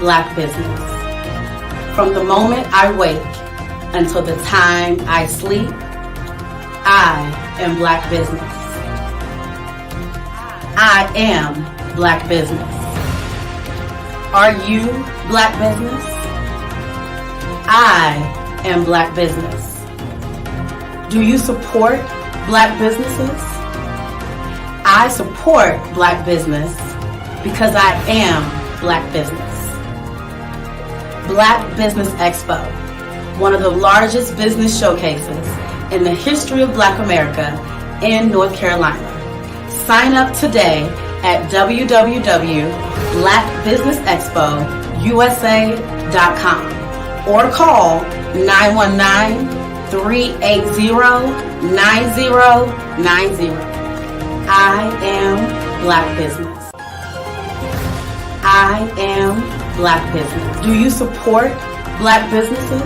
Black business. From the moment I wake until the time I sleep, I am Black business. I am Black business. Are you Black business? I am Black business. Do you support Black businesses? I support Black business because I am Black business. Black Business Expo, one of the largest business showcases in the history of Black America in North Carolina. Sign up today at www.blackbusinessexpousa.com or call 919-380-9090. I am Black business. I am Black business. Do you support Black businesses?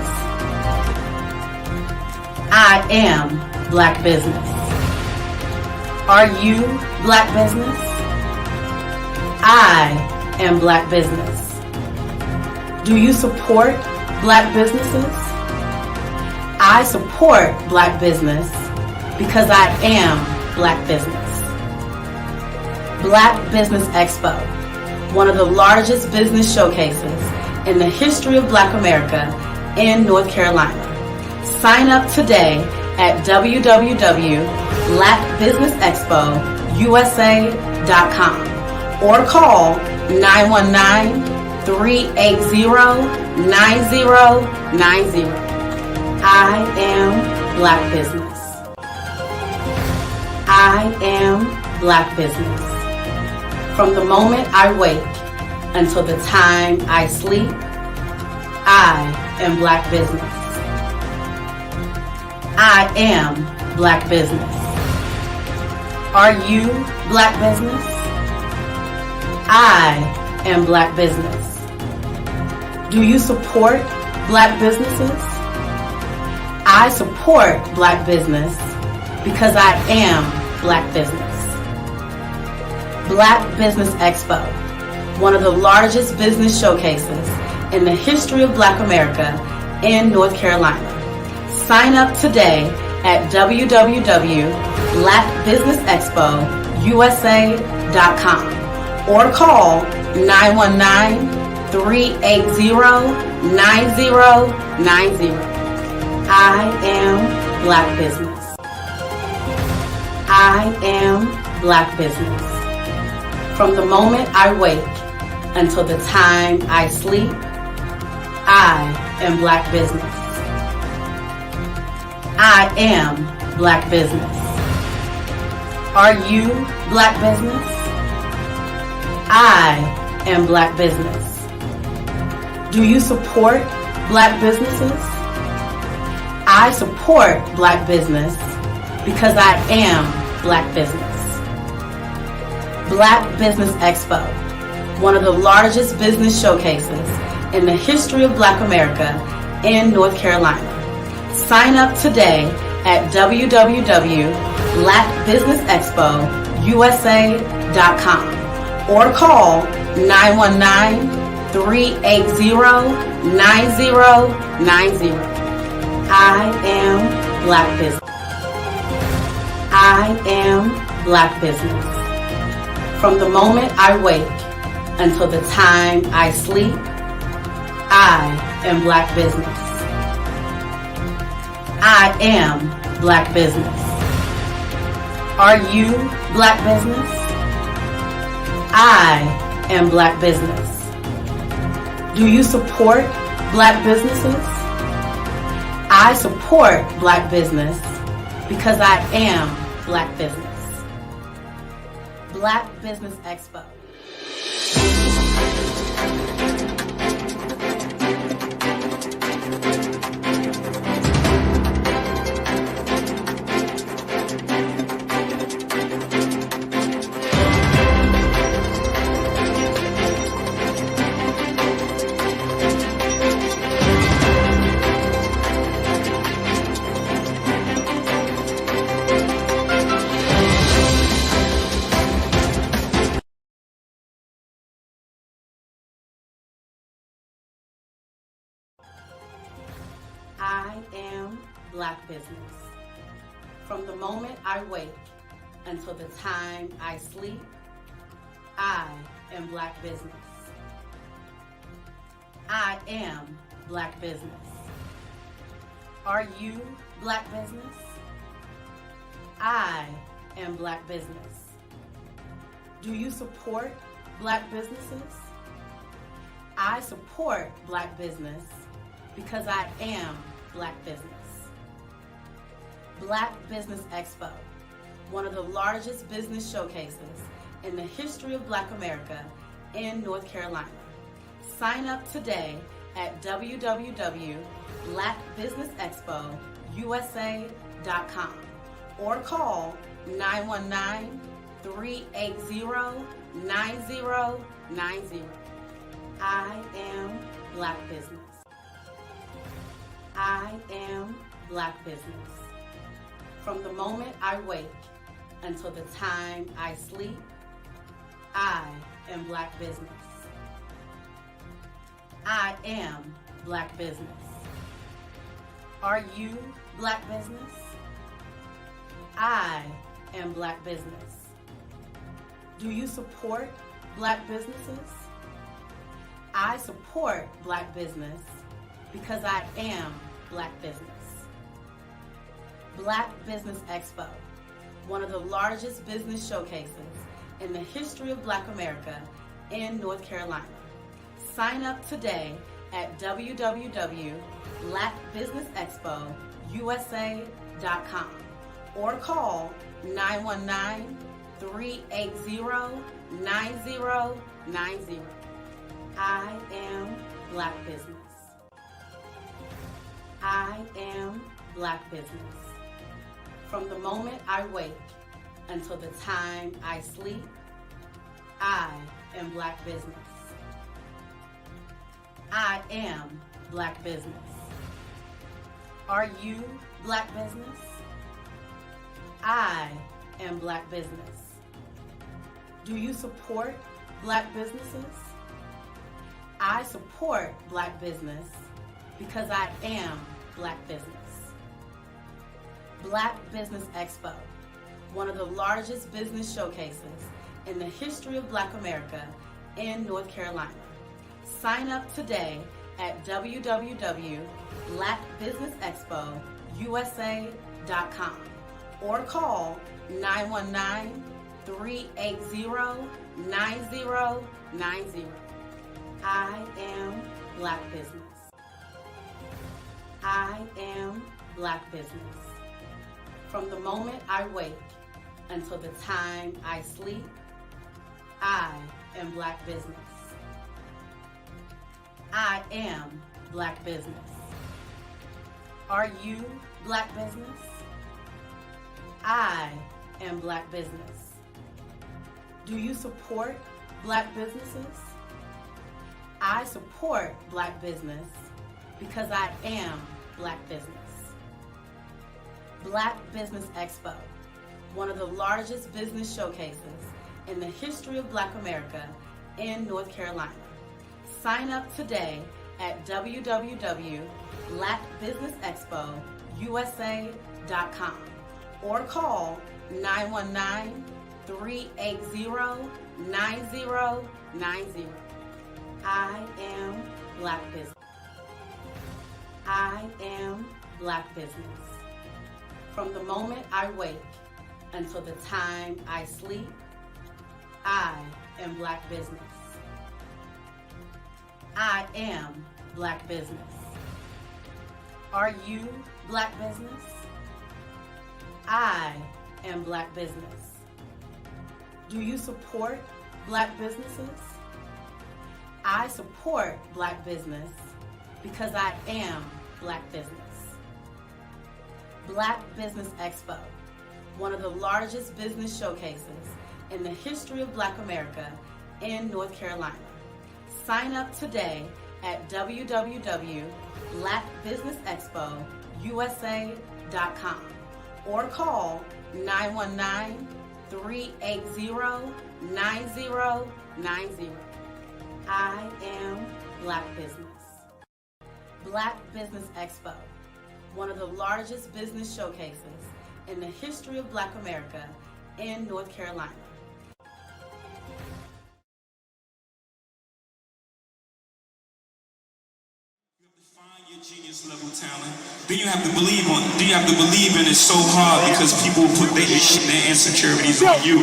I am Black business. Are you Black business? I am Black business. Do you support Black businesses? I support Black business because I am Black business. Black Business Expo, one of the largest business showcases in the history of Black America in North Carolina. Sign up today at www.blackbusinessexpousa.com or call 919-380-9090. I am Black business. I am Black business. From the moment I wake until the time I sleep, I am Black business. I am Black business. Are you Black business? I am Black business. Do you support Black businesses? I support Black business because I am Black business. Black Business Expo, one of the largest business showcases in the history of Black America in North Carolina. Sign up today at www.blackbusinessexpousa.com or call 919-380-9090. I am Black business. I am Black business. From the moment I wake until the time I sleep, I am Black business. I am Black business. Are you Black business? I am Black business. Do you support Black businesses? I support Black business because I am Black business. Black Business Expo, one of the largest business showcases in the history of Black America in North Carolina. Sign up today at www.blackbusinessexpousa.com or call 919-380-9090. I am Black business. I am Black business. From the moment I wake until the time I sleep, I am Black business. I am Black business. Are you Black business? I am Black business. Do you support Black businesses? I support Black business because I am Black business. Black Business Expo. Black business. From the moment I wake until the time I sleep, I am Black business. I am Black business. Are you Black business? I am Black business. Do you support Black businesses? I support Black business because I am Black business. Black Business Expo, one of the largest business showcases in the history of Black America in North Carolina. Sign up today at www.blackbusinessexpousa.com or call 919-380-9090. I am Black business. I am Black business. From the moment I wake until the time I sleep, I am Black business. I am Black business. Are you Black business? I am Black business. Do you support Black businesses? I support Black business because I am Black business. Black Business Expo, one of the largest business showcases in the history of Black America in North Carolina. Sign up today at www.blackbusinessexpousa.com or call 919-380-9090. I am Black business. I am Black business. From the moment I wake until the time I sleep, I am Black business. I am Black business. Are you Black business? I am Black business. Do you support Black businesses? I support Black business because I am Black business. Black Business Expo, one of the largest business showcases in the history of Black America in North Carolina. Sign up today at www.blackbusinessexpousa.com or call 919-380-9090. I am Black business. I am Black business. From the moment I wake until the time I sleep, I am Black business. I am Black business. Are you Black business? I am Black business. Do you support Black businesses? I support Black business because I am Black business. Black Business Expo, one of the largest business showcases in the history of Black America in North Carolina. Sign up today at www.blackbusinessexpousa.com or call 919-380-9090. I am Black business. I am Black business. From the moment I wake until the time I sleep, I am Black business. I am Black business. Are you Black business? I am Black business. Do you support Black businesses? I support Black business because I am Black business. Black Business Expo, one of the largest business showcases in the history of Black America in North Carolina. Sign up today at www.blackbusinessexpousa.com or call 919-380-9090. I am Black business. Black Business Expo, one of the largest business showcases in the history of Black America in North Carolina. Find your genius level talent. Then you have to believe in it so hard because people put their insecurities on you.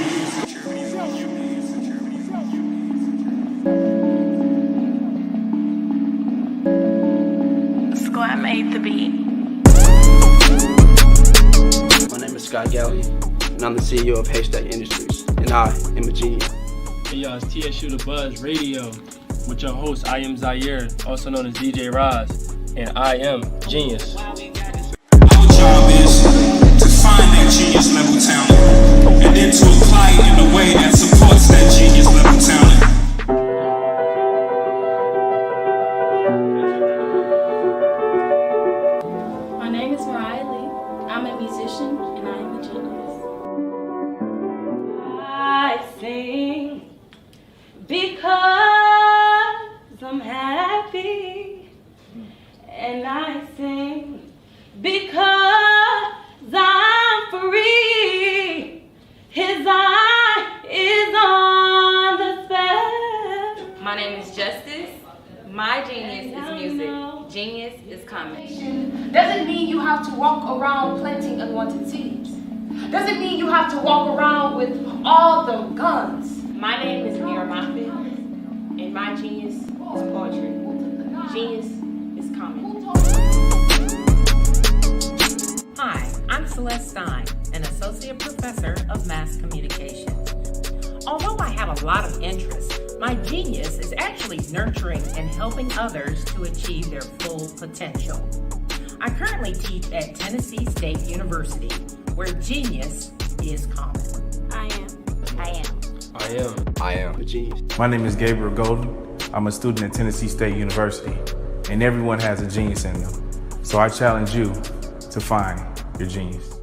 Squad made the beat. My name is Scott Galley, and I'm the CEO of Haystack Industries, and I am a genius. Hey y'all, it's TSU The Buzz Radio with your host, I am Zaire, also known as DJ Roz, and I am Genius. Our job is to find that genius level talent and then to apply it in a way that supports that genius level talent. My name is Mariah Lee. I'm a musician and I am a genius. I sing because I'm happy, and I sing because I'm free. His eye is on the spell. My name is Justice. My genius is music. Genius is coming. Doesn't mean you have to walk around planting unwanted seeds. Doesn't mean you have to walk around with all the guns. My name is Mira Moffitt, and my genius is poetry. Genius is coming. Hi, I'm Celeste Stein, an associate professor of mass communication. Although I have a lot of interests, my genius is actually nurturing and helping others to achieve their full potential. I currently teach at Tennessee State University, where genius is common. I am a genius. My name is Gabriel Golden. I'm a student at Tennessee State University, and everyone has a genius in them. So I challenge you to find your genius.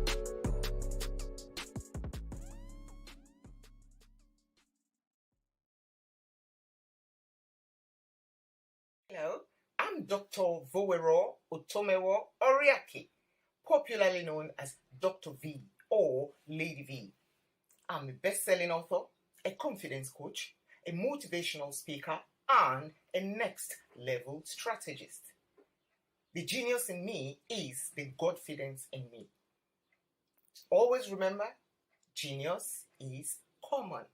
Hello, I'm Dr. Vowero Otomewo Oriaki, popularly known as Dr. V or Lady V. I'm a best-selling author, a confidence coach, a motivational speaker, and a next-level strategist. The genius in me is the confidence in me. Always remember, genius is common.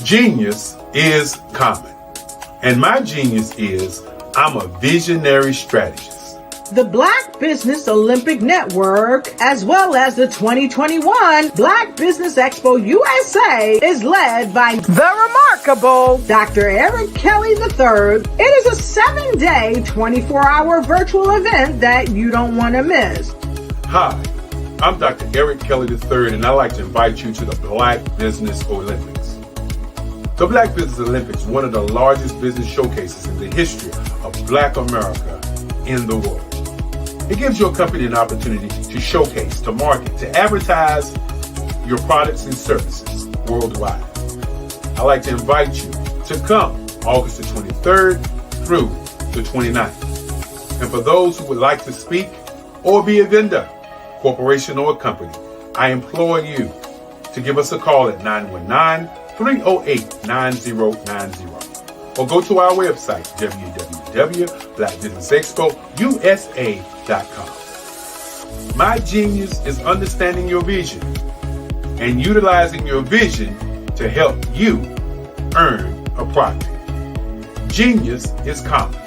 Genius is common. And my genius is I'm a visionary strategist. The Black Business Olympic Network, as well as the 2021 Black Business Expo USA, is led by the remarkable Dr. Eric Kelly III. It is a 7-day, 24-hour virtual event that you don't want to miss. Hi, I'm Dr. Eric Kelly III, and I'd like to invite you to the Black Business Olympics. The Black Business Olympics is one of the largest business showcases in the history of Black America in the world. It gives your company an opportunity to showcase, to market, to advertise your products and services worldwide. I'd like to invite you to come August the 23rd through the 29th. And for those who would like to speak or be a vendor, corporation or company, I implore you to give us a call at 919-308-9090 or go to our website, www.blackbusinessexpousa.com. My genius is understanding your vision and utilizing your vision to help you earn a profit. Genius is common.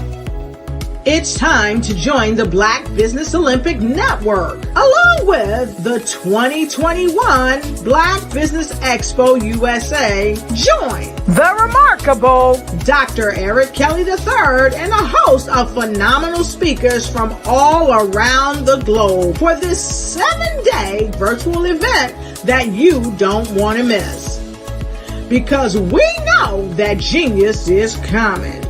It's time to join the Black Business Olympic Network, along with the 2021 Black Business Expo USA. Join the remarkable Dr. Eric Kelly III and a host of phenomenal speakers from all around the globe for this 7-day virtual event that you don't want to miss. Because we know that genius is coming.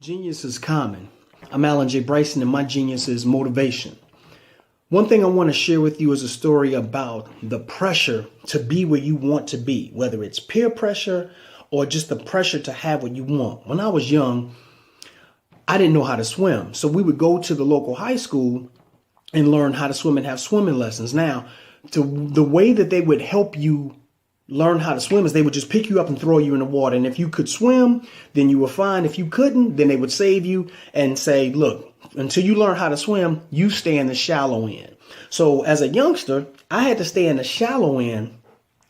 Genius is common. I'm Alan J. Bryson, and my genius is motivation. One thing I want to share with you is a story about the pressure to be where you want to be, whether it's peer pressure or just the pressure to have what you want. When I was young, I didn't know how to swim. So we would go to the local high school and learn how to swim and have swimming lessons. Now, the way that they would help you learn how to swim is they would just pick you up and throw you in the water. And if you could swim, then you were fine. If you couldn't, then they would save you and say, look, until you learn how to swim, you stay in the shallow end. So as a youngster, I had to stay in the shallow end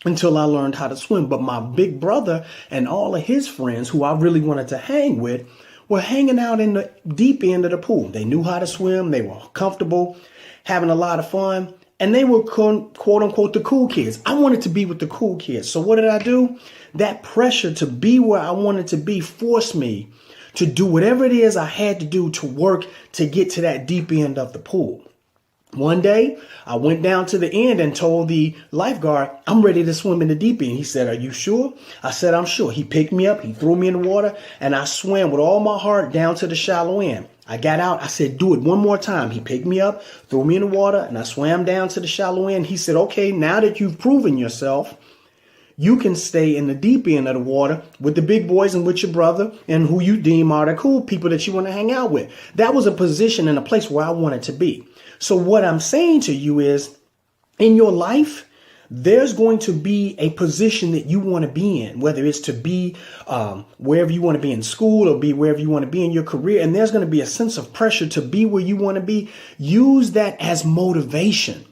until I learned how to swim. But my big brother and all of his friends who I really wanted to hang with were hanging out in the deep end of the pool. They knew how to swim. They were comfortable, having a lot of fun. And they were quote unquote the cool kids. I wanted to be with the cool kids. So what did I do? That pressure to be where I wanted to be forced me to do whatever it is I had to do to work to get to that deep end of the pool. One day, I went down to the end and told the lifeguard, I'm ready to swim in the deep end. He said, are you sure? I said, I'm sure. He picked me up, he threw me in the water, and I swam with all my heart down to the shallow end. I got out. I said, do it one more time. He picked me up, threw me in the water, and I swam down to the shallow end. He said, okay, now that you've proven yourself, you can stay in the deep end of the water with the big boys and with your brother and who you deem are the cool people that you want to hang out with. That was a position and a place where I wanted to be. So what I'm saying to you is, in your life, there's going to be a position that you want to be in, whether it's to be wherever you want to be in school or be wherever you want to be in your career. And there's going to be a sense of pressure to be where you want to be. Use that as motivation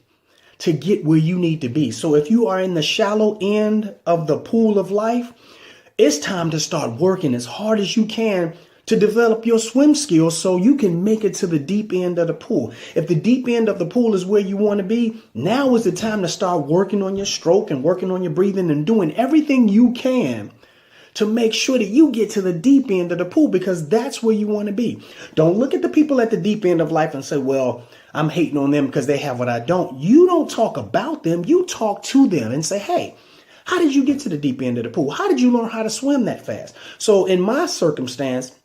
to get where you need to be. So if you are in the shallow end of the pool of life, it's time to start working as hard as you can to develop your swim skills so you can make it to the deep end of the pool. If the deep end of the pool is where you want to be, now is the time to start working on your stroke and working on your breathing and doing everything you can to make sure that you get to the deep end of the pool, because that's where you want to be. Don't look at the people at the deep end of life and say, well, I'm hating on them because they have what I don't. You don't talk about them. You talk to them and say, hey, how did you get to the deep end of the pool? How did you learn how to swim that fast? So in my circumstance,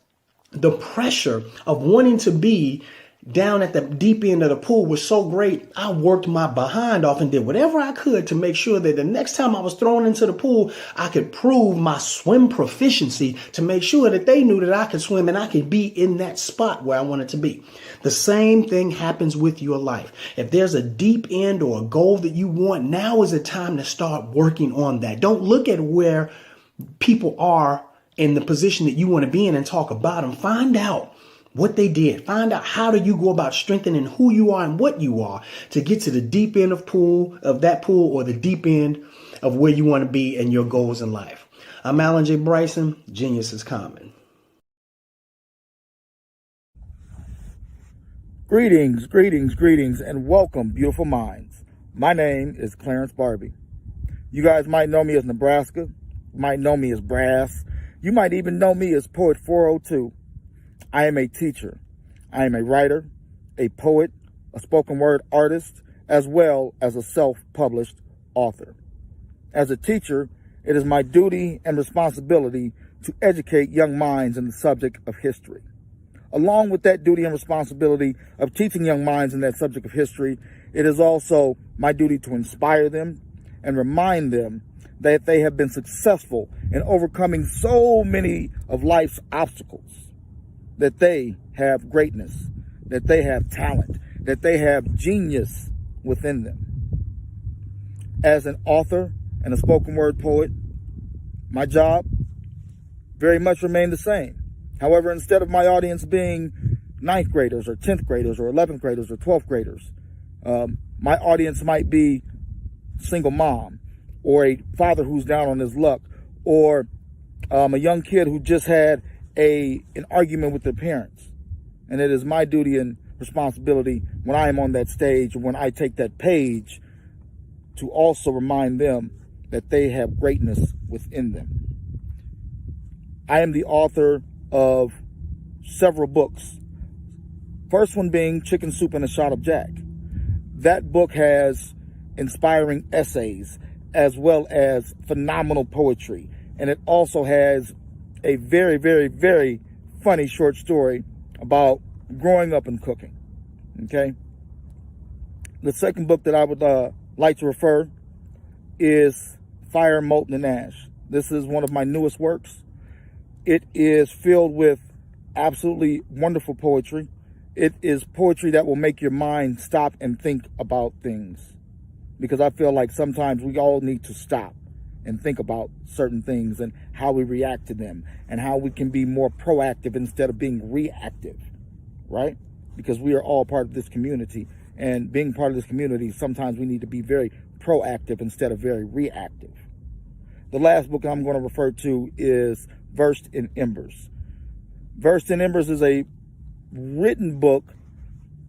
the pressure of wanting to be down at the deep end of the pool was so great. I worked my behind off and did whatever I could to make sure that the next time I was thrown into the pool, I could prove my swim proficiency to make sure that they knew that I could swim and I could be in that spot where I wanted to be. The same thing happens with your life. If there's a deep end or a goal that you want, now is the time to start working on that. Don't look at where people are in the position that you want to be in and talk about them. Find out what they did. Find out how do you go about strengthening who you are and what you are to get to the deep end of that pool or the deep end of where you want to be and your goals in life. I'm Alan J. Bryson. Genius is common. Greetings, greetings, greetings, and welcome, beautiful minds. My name is Clarence Barbie. You guys might know me as Nebraska. You might know me as Brass. You might even know me as Poet 402. I am a teacher. I am a writer, a poet, a spoken word artist, as well as a self-published author. As a teacher, it is my duty and responsibility to educate young minds in the subject of history. Along with that duty and responsibility of teaching young minds in that subject of history, it is also my duty to inspire them and remind them that they have been successful in overcoming so many of life's obstacles, that they have greatness, that they have talent, that they have genius within them. As an author and a spoken word poet, my job very much remained the same. However, instead of my audience being 9th graders or 10th graders or 11th graders or 12th graders, my audience might be single mom, or a father who's down on his luck, or a young kid who just had an argument with their parents. And it is my duty and responsibility when I am on that stage, when I take that page, to also remind them that they have greatness within them. I am the author of several books. First one being Chicken Soup and a Shot of Jack. That book has inspiring essays as well as phenomenal poetry. And it also has a very, very, very funny short story about growing up and cooking. Okay? The second book that I would like to refer is Fire, Molten and Ash. This is one of my newest works. It is filled with absolutely wonderful poetry. It is poetry that will make your mind stop and think about things. Because I feel like sometimes we all need to stop and think about certain things and how we react to them and how we can be more proactive instead of being reactive, right? Because we are all part of this community, and being part of this community, sometimes we need to be very proactive instead of very reactive. The last book I'm going to refer to is Versed in Embers. Versed in Embers is a written book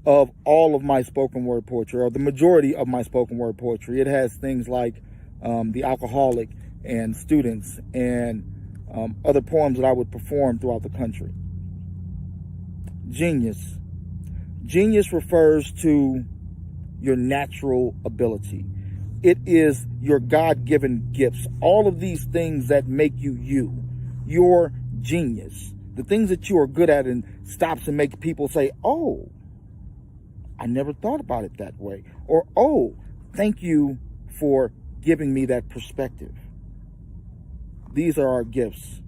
of all of my spoken word poetry, or the majority of my spoken word poetry. It has things like The Alcoholic and Students and other poems that I would perform throughout the country. Genius. Genius refers to your natural ability. It is your God-given gifts. All of these things that make you you. Your genius. The things that you are good at and stops and make people say, oh, I never thought about it that way. Or, oh, thank you for giving me that perspective. These are our gifts.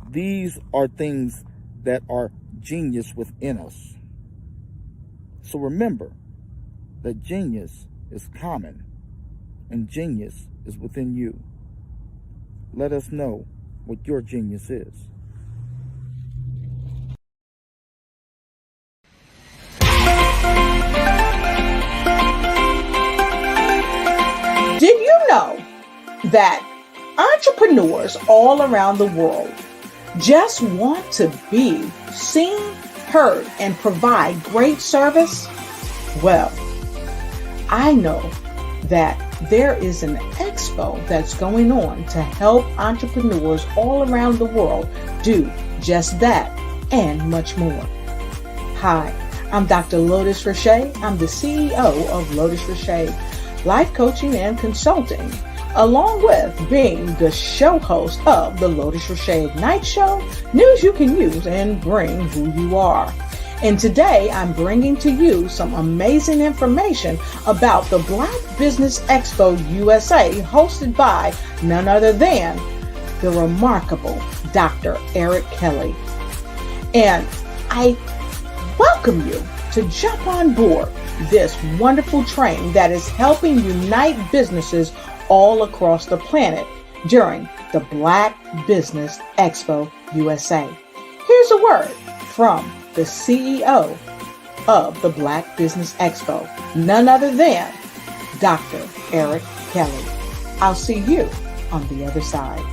These are things that are genius within us. So remember that genius is common and genius is within you. Let us know what your genius is. Did you know that entrepreneurs all around the world just want to be seen, heard, and provide great service? Well, I know that there is an expo that's going on to help entrepreneurs all around the world do just that and much more. Hi, I'm Dr. Lotus Richey. I'm the CEO of Lotus Richey Life Coaching and Consulting, along with being the show host of the Lotus Richey Ignite Show, news you can use and bring who you are. And today I'm bringing to you some amazing information about the Black Business Expo USA, hosted by none other than the remarkable Dr. Eric Kelly. And I welcome you to jump on board this wonderful train that is helping unite businesses all across the planet during the Black Business Expo USA. Here's a word from the CEO of the Black Business Expo, none other than Dr. Eric Kelly. I'll see you on the other side.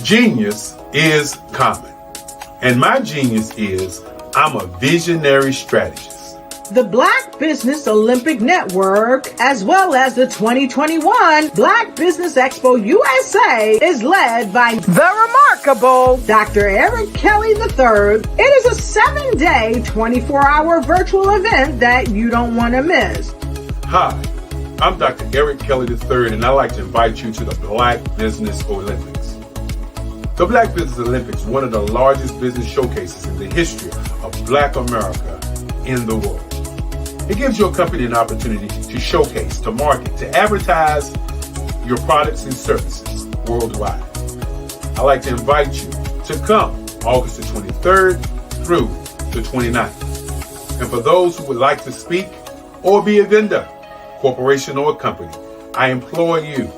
Genius is common. And my genius is I'm a visionary strategist. The Black Business Olympic Network, as well as the 2021 Black Business Expo USA, is led by the remarkable Dr. Eric Kelly III. It is a 7-day, 24-hour virtual event that you don't want to miss. Hi, I'm Dr. Eric Kelly III, and I'd like to invite you to the Black Business Olympics. The Black Business Olympics is one of the largest business showcases in the history of Black America in the world. It gives your company an opportunity to showcase, to market, to advertise your products and services worldwide. I'd like to invite you to come August the 23rd through the 29th. And for those who would like to speak or be a vendor, corporation or company, I implore you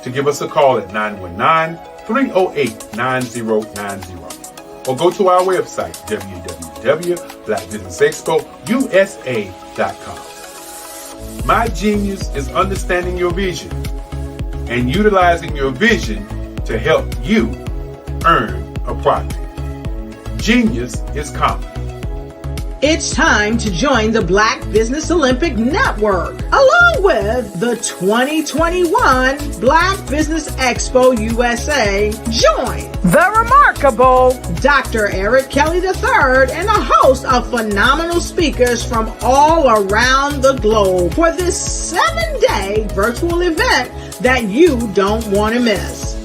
to give us a call at 919-308-9090 or go to our website, www.blackbusinessexpousa.com. My genius is understanding your vision and utilizing your vision to help you earn a profit. Genius is common. It's time to join the Black Business Olympic Network, along with the 2021 Black Business Expo USA. Join the remarkable Dr. Eric Kelly III and a host of phenomenal speakers from all around the globe for this 7-day virtual event that you don't want to miss.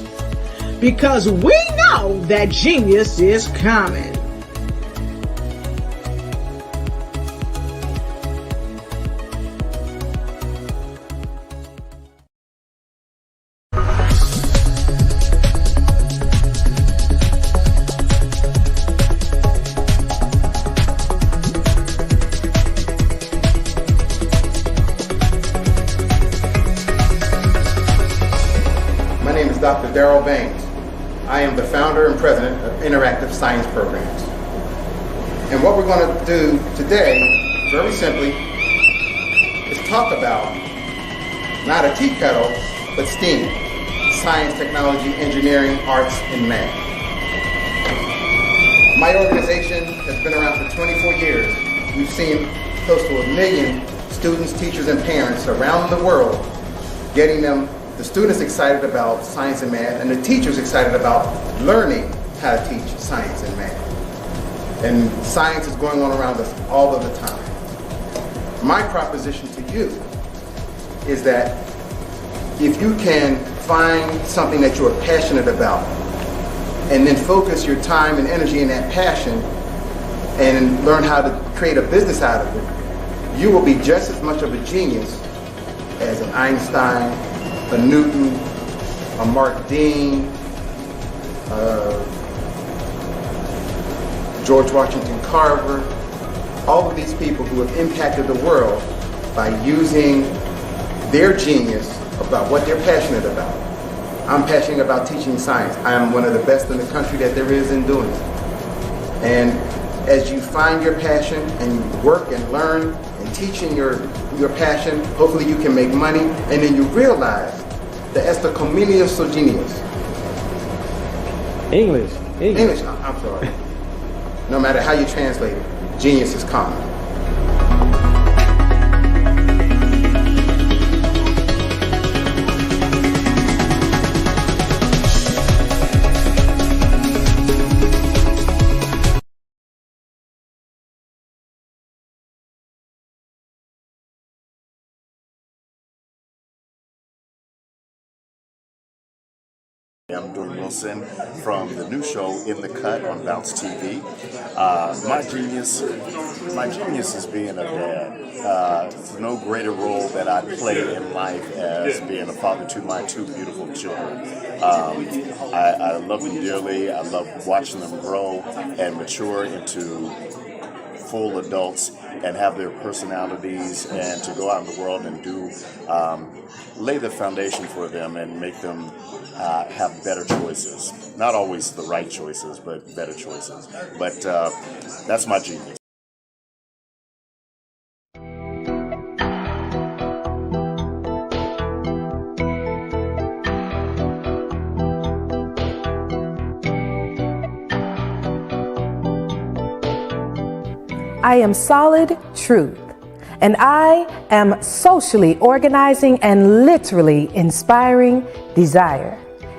Because we know that genius is coming. Dr. Darrell Baines. I am the founder and president of Interactive Science Programs. And what we're going to do today, very simply, is talk about not a tea kettle, but STEAM, science, technology, engineering, arts, and math. My organization has been around for 24 years. We've seen close to 1 million students, teachers, and parents around the world getting the students excited about science and math, and the teachers excited about learning how to teach science and math. And science is going on around us all of the time. My proposition to you is that if you can find something that you are passionate about, and then focus your time and energy in that passion, and learn how to create a business out of it, you will be just as much of a genius as an Einstein, a Newton, a Mark Dean, George Washington Carver, all of these people who have impacted the world by using their genius about what they're passionate about. I'm passionate about teaching science. I am one of the best in the country that there is in doing it. And as you find your passion and you work and learn and teaching your passion, hopefully you can make money, and then you realize that esto comilio so genius. English, I'm sorry. No matter how you translate it, genius is common. I'm Dwayne Wilson from the new show In the Cut on Bounce TV. My genius is being a dad. There's no greater role that I play in life as being a father to my 2 beautiful children. I love them dearly. I love watching them grow and mature into full adults and have their personalities, and to go out in the world and do lay the foundation for them and make them have better choices. Not always the right choices, but better choices. But that's my genius. I am Solid Truth, and I am socially organizing and literally inspiring desire,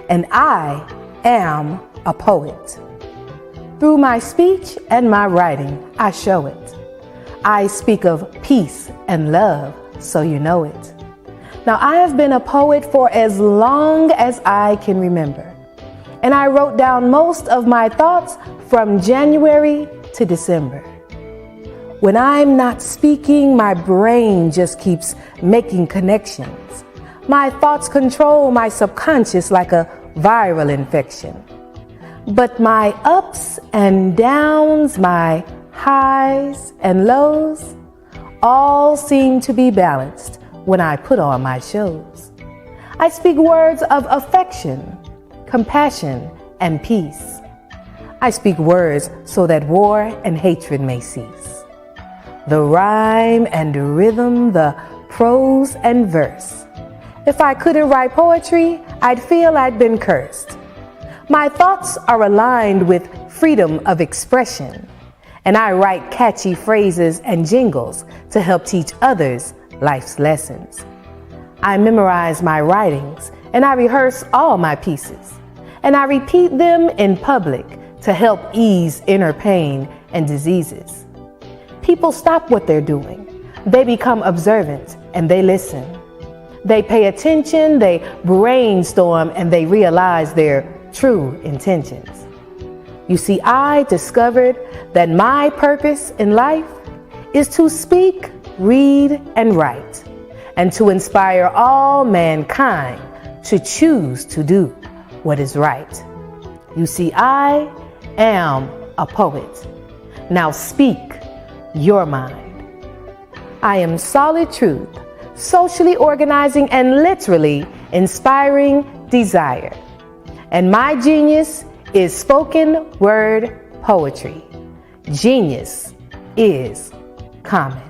and I am a poet. Through my speech and my writing, I show it. I speak of peace and love, so you know it. Now, I have been a poet for as long as I can remember, and I wrote down most of my thoughts from January to December. When I'm not speaking, my brain just keeps making connections. My thoughts control my subconscious like a viral infection. But my ups and downs, my highs and lows, all seem to be balanced when I put on my shows. I speak words of affection, compassion, and peace. I speak words so that war and hatred may cease. The rhyme and rhythm, the prose and verse. If I couldn't write poetry, I'd feel I'd been cursed. My thoughts are aligned with freedom of expression, and I write catchy phrases and jingles to help teach others life's lessons. I memorize my writings, and I rehearse all my pieces, and I repeat them in public to help ease inner pain and diseases. People stop what they're doing. They become observant and they listen. They pay attention, they brainstorm, and they realize their true intentions. You see, I discovered that my purpose in life is to speak, read, and write, and to inspire all mankind to choose to do what is right. You see, I am a poet. Now speak your mind. I am solid truth, socially organizing and literally inspiring desire. And my genius is spoken word poetry. Genius is common.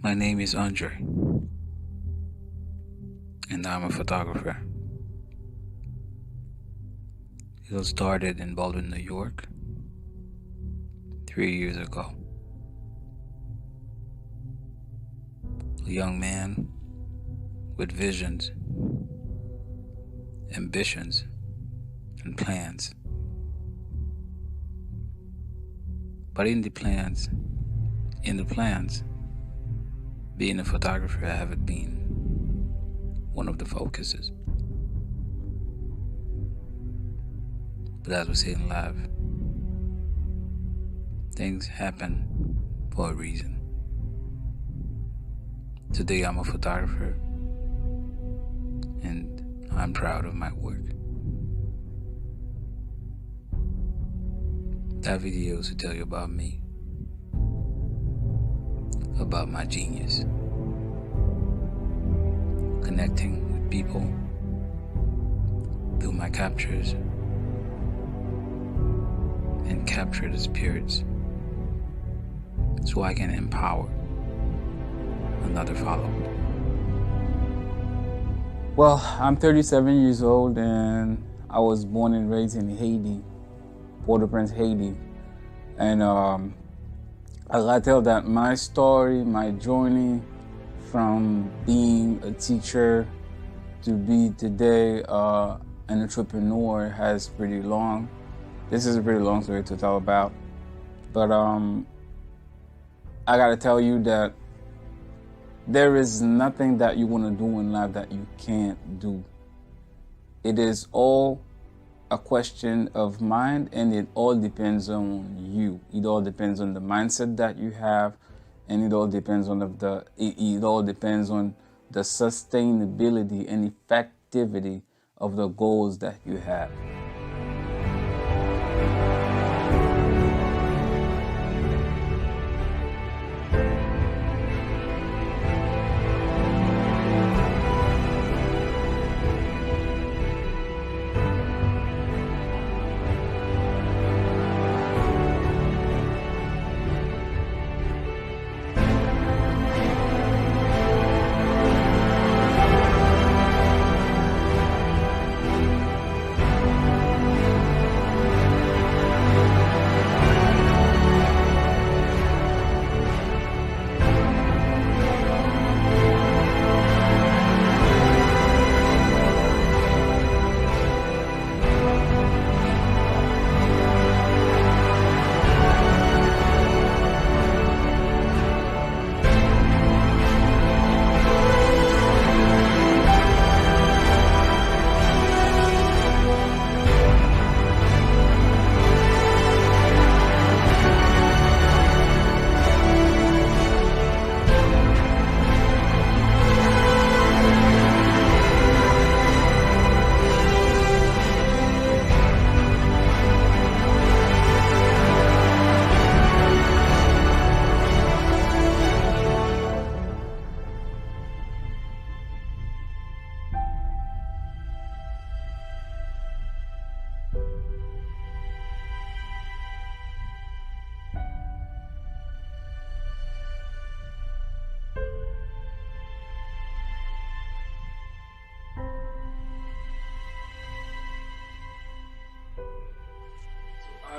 My name is Andre, and I'm a photographer. It all started in Baldwin, New York, 3 years ago. A young man with visions, ambitions, and plans. But in the plans, being a photographer haven't been one of the focuses. But as we say in life, things happen for a reason. Today I'm a photographer, and I'm proud of my work. That video is to tell you about me, about my genius, connecting with people through my captures, and capture the spirits so I can empower another follow. Well, I'm 37 years old and I was born and raised in Haiti, Port-au-Prince, Haiti. And I gotta tell that my story, my journey from being a teacher to be today an entrepreneur has pretty long. This is a pretty long story to tell about. But I gotta tell you that there is nothing that you wanna do in life that you can't do. It is all a question of mind, and it all depends on you. It all depends on the mindset that you have, and it all depends on it all depends on the sustainability and effectivity of the goals that you have.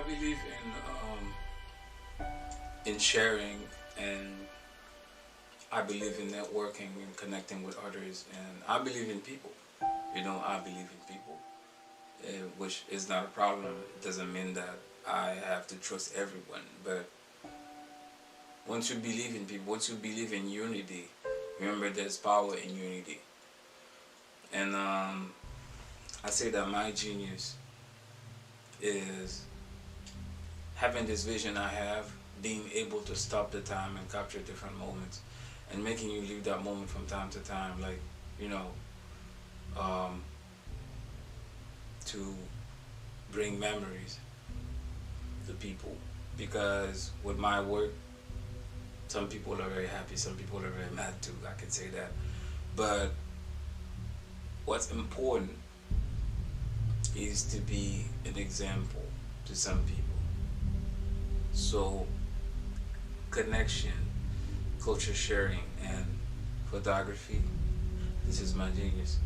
believe in sharing, and I believe in networking and connecting with others, and I believe in people. I believe in people, which is not a problem. It doesn't mean that I have to trust everyone, but once you believe in people, once you believe in unity, remember there's power in unity. And I say that my genius is having this vision I have, being able to stop the time and capture different moments, and making you live that moment from time to time, like, to bring memories to people. Because with my work, some people are very happy, some people are very mad too, I can say that. But what's important is to be an example to some people. So connection, culture sharing, and photography, this is my genius.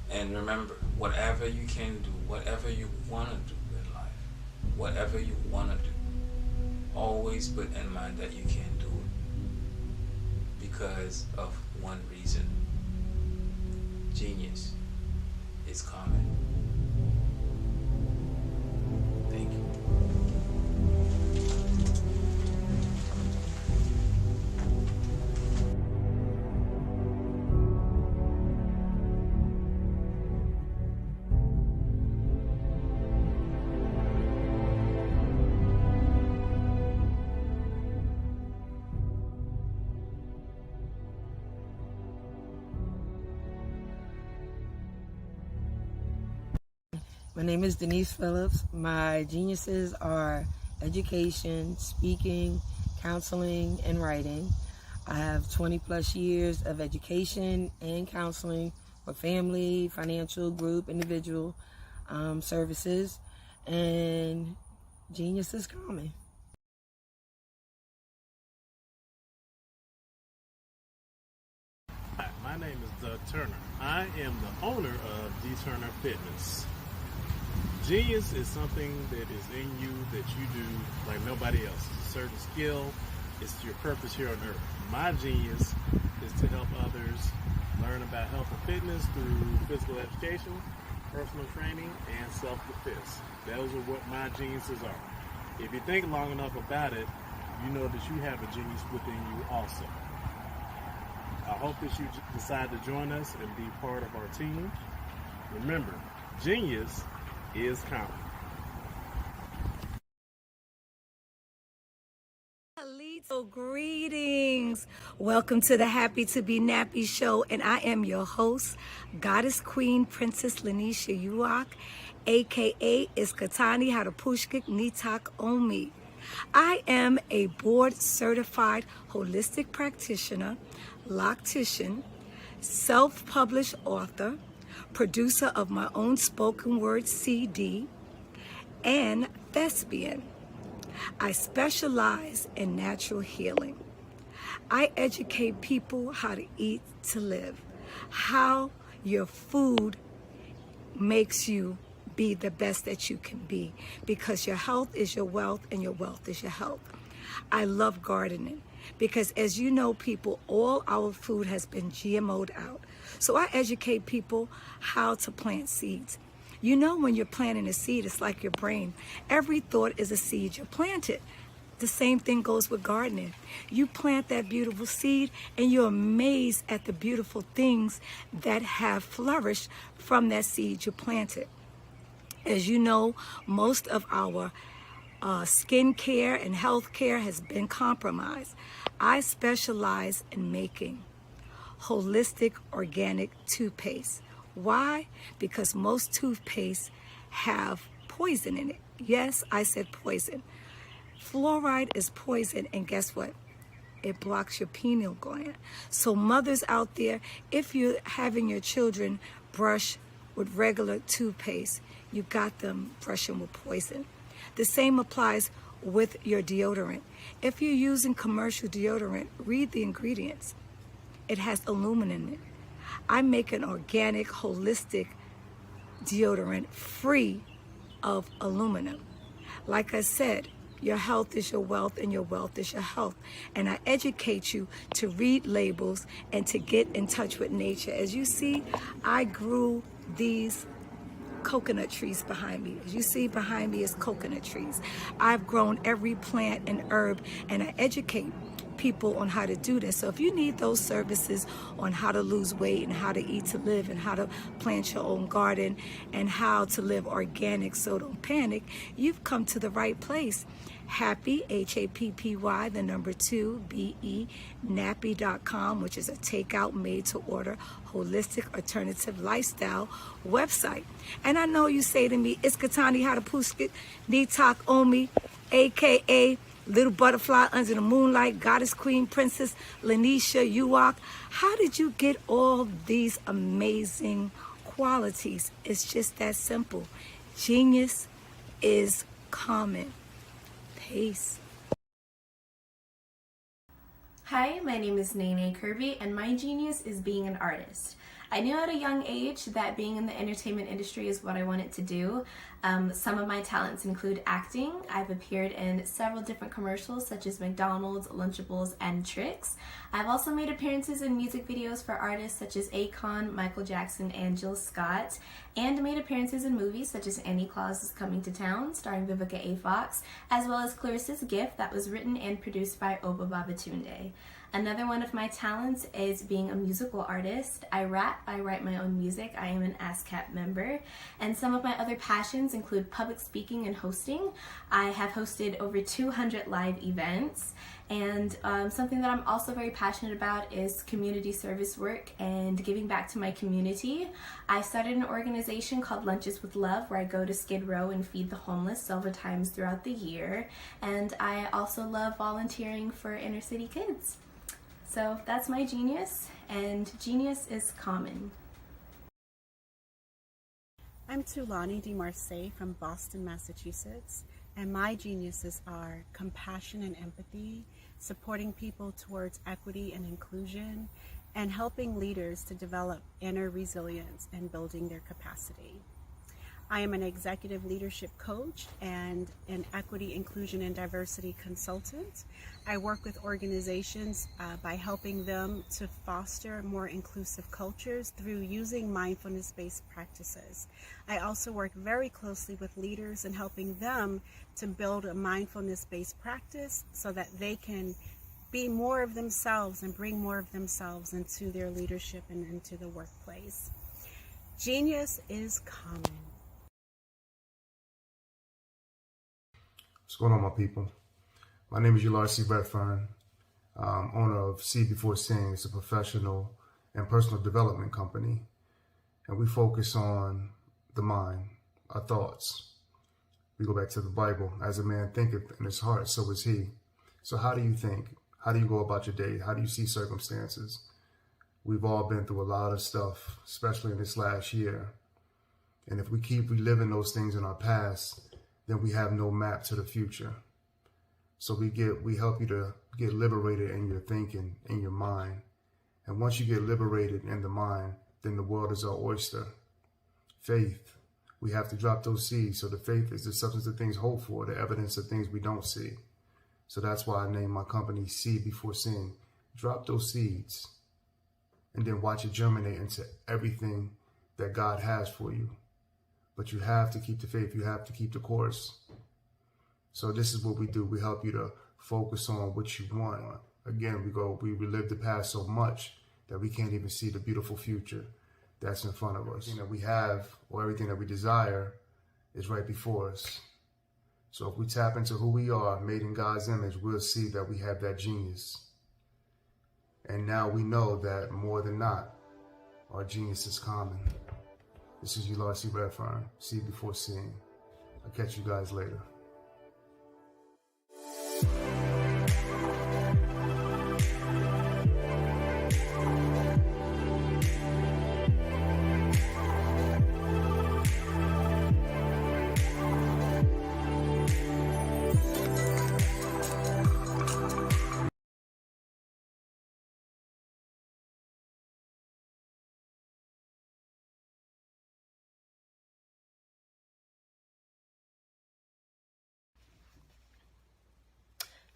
And remember, whatever you can do, whatever you want to do in life, whatever you want to do, always put in mind that you can't do it because of one reason. Genius is coming. Thank you. My name is Denise Phillips. My geniuses are education, speaking, counseling, and writing. I have 20 plus years of education and counseling for family, financial, group, individual services, and genius is coming. Hi, my name is Doug Turner. I am the owner of D. Turner Fitness. Genius is something that is in you that you do like nobody else. It's a certain skill. It's your purpose here on earth. My genius is to help others learn about health and fitness through physical education, personal training, and self-defense. Those are what my geniuses are. If you think long enough about it, you know that you have a genius within you also. I hope that you decide to join us and be part of our team. Remember, genius is coming. So greetings. Welcome to the Happy to Be Nappy show, and I am your host, Goddess Queen Princess Lanisha Uwak, aka Iskatani Harapushkik Nitak Omi. I am a board certified holistic practitioner, loctician, self-published author, producer of my own spoken word CD, and thespian. I specialize in natural healing. I educate people how to eat to live, how your food makes you be the best that you can be, because your health is your wealth and your wealth is your health. I love gardening because, as you know, people, all our food has been GMO'd out. So I educate people how to plant seeds. You know, when you're planting a seed, it's like your brain. Every thought is a seed you planted. The same thing goes with gardening. You plant that beautiful seed and you're amazed at the beautiful things that have flourished from that seed you planted. As you know, most of our skin care and health care has been compromised. I specialize in making holistic organic toothpaste. Why? Because most toothpaste have poison in it. Yes, I said poison. Fluoride is poison, and guess what? It blocks your pineal gland. So mothers out there, if you're having your children brush with regular toothpaste, you got them brushing with poison. The same applies with your deodorant. If you're using commercial deodorant, read the ingredients. It has aluminum in it. I make an organic, holistic deodorant free of aluminum. Like I said, your health is your wealth and your wealth is your health. And I educate you to read labels and to get in touch with nature. As you see, I grew these coconut trees behind me. As you see behind me is coconut trees. I've grown every plant and herb, and I educate people on how to do this. So if you need those services on how to lose weight and how to eat to live and how to plant your own garden and how to live organic so don't panic, you've come to the right place. Happy, Happy, the number 2, BE, nappy.com, which is a takeout made to order holistic alternative lifestyle website. And I know you say to me, Iskatani Hadapuskit, Nitak Omi, aka Little Butterfly Under the Moonlight, Goddess Queen Princess Lanisha Uwak. How did you get all these amazing qualities? It's just that simple. Genius is common. Peace. Hi, my name is Nene Kirby, and my genius is being an artist. I knew at a young age that being in the entertainment industry is what I wanted to do. Some of my talents include acting. I've appeared in several different commercials such as McDonald's, Lunchables, and Trix. I've also made appearances in music videos for artists such as Akon, Michael Jackson, and Jill Scott, and made appearances in movies such as Annie Claus is Coming to Town, starring Vivica A. Fox, as well as Clarissa's Gift, that was written and produced by Oba Babatunde. Another one of my talents is being a musical artist. I rap, I write my own music, I am an ASCAP member, and some of my other passions include public speaking and hosting. I have hosted over 200 live events, and something that I'm also very passionate about is community service work and giving back to my community. I started an organization called Lunches with Love, where I go to Skid Row and feed the homeless several times throughout the year, and I also love volunteering for inner city kids. So that's my genius, and genius is common. I'm Tulani DeMarseille from Boston, Massachusetts, and my geniuses are compassion and empathy, supporting people towards equity and inclusion, and helping leaders to develop inner resilience and building their capacity. I am an executive leadership coach and an equity, inclusion, and diversity consultant. I work with organizations by helping them to foster more inclusive cultures through using mindfulness-based practices. I also work very closely with leaders in helping them to build a mindfulness-based practice so that they can be more of themselves and bring more of themselves into their leadership and into the workplace. Genius is common. What's going on, my people? My name is Ular C. Redfern, owner of See Before Seeing. It's a professional and personal development company, and we focus on the mind, our thoughts. We go back to the Bible. As a man thinketh in his heart, so is he. So how do you think? How do you go about your day? How do you see circumstances? We've all been through a lot of stuff, especially in this last year. And if we keep reliving those things in our past, then we have no map to the future. So we help you to get liberated in your thinking, in your mind. And once you get liberated in the mind, then the world is our oyster. Faith. We have to drop those seeds. So the faith is the substance of things hoped for, the evidence of things we don't see. So that's why I named my company See Before Seeing. Drop those seeds and then watch it germinate into everything that God has for you. But you have to keep the faith. You have to keep the course. So this is what we do. We help you to focus on what you want. Again, we relive the past so much that we can't even see the beautiful future that's in front of us. Everything that we have or everything that we desire is right before us. So if we tap into who we are, made in God's image, we'll see that we have that genius. And now we know that more than not, our genius is common. This is Ular C. Redfern, See Before Seeing. I'll catch you guys later.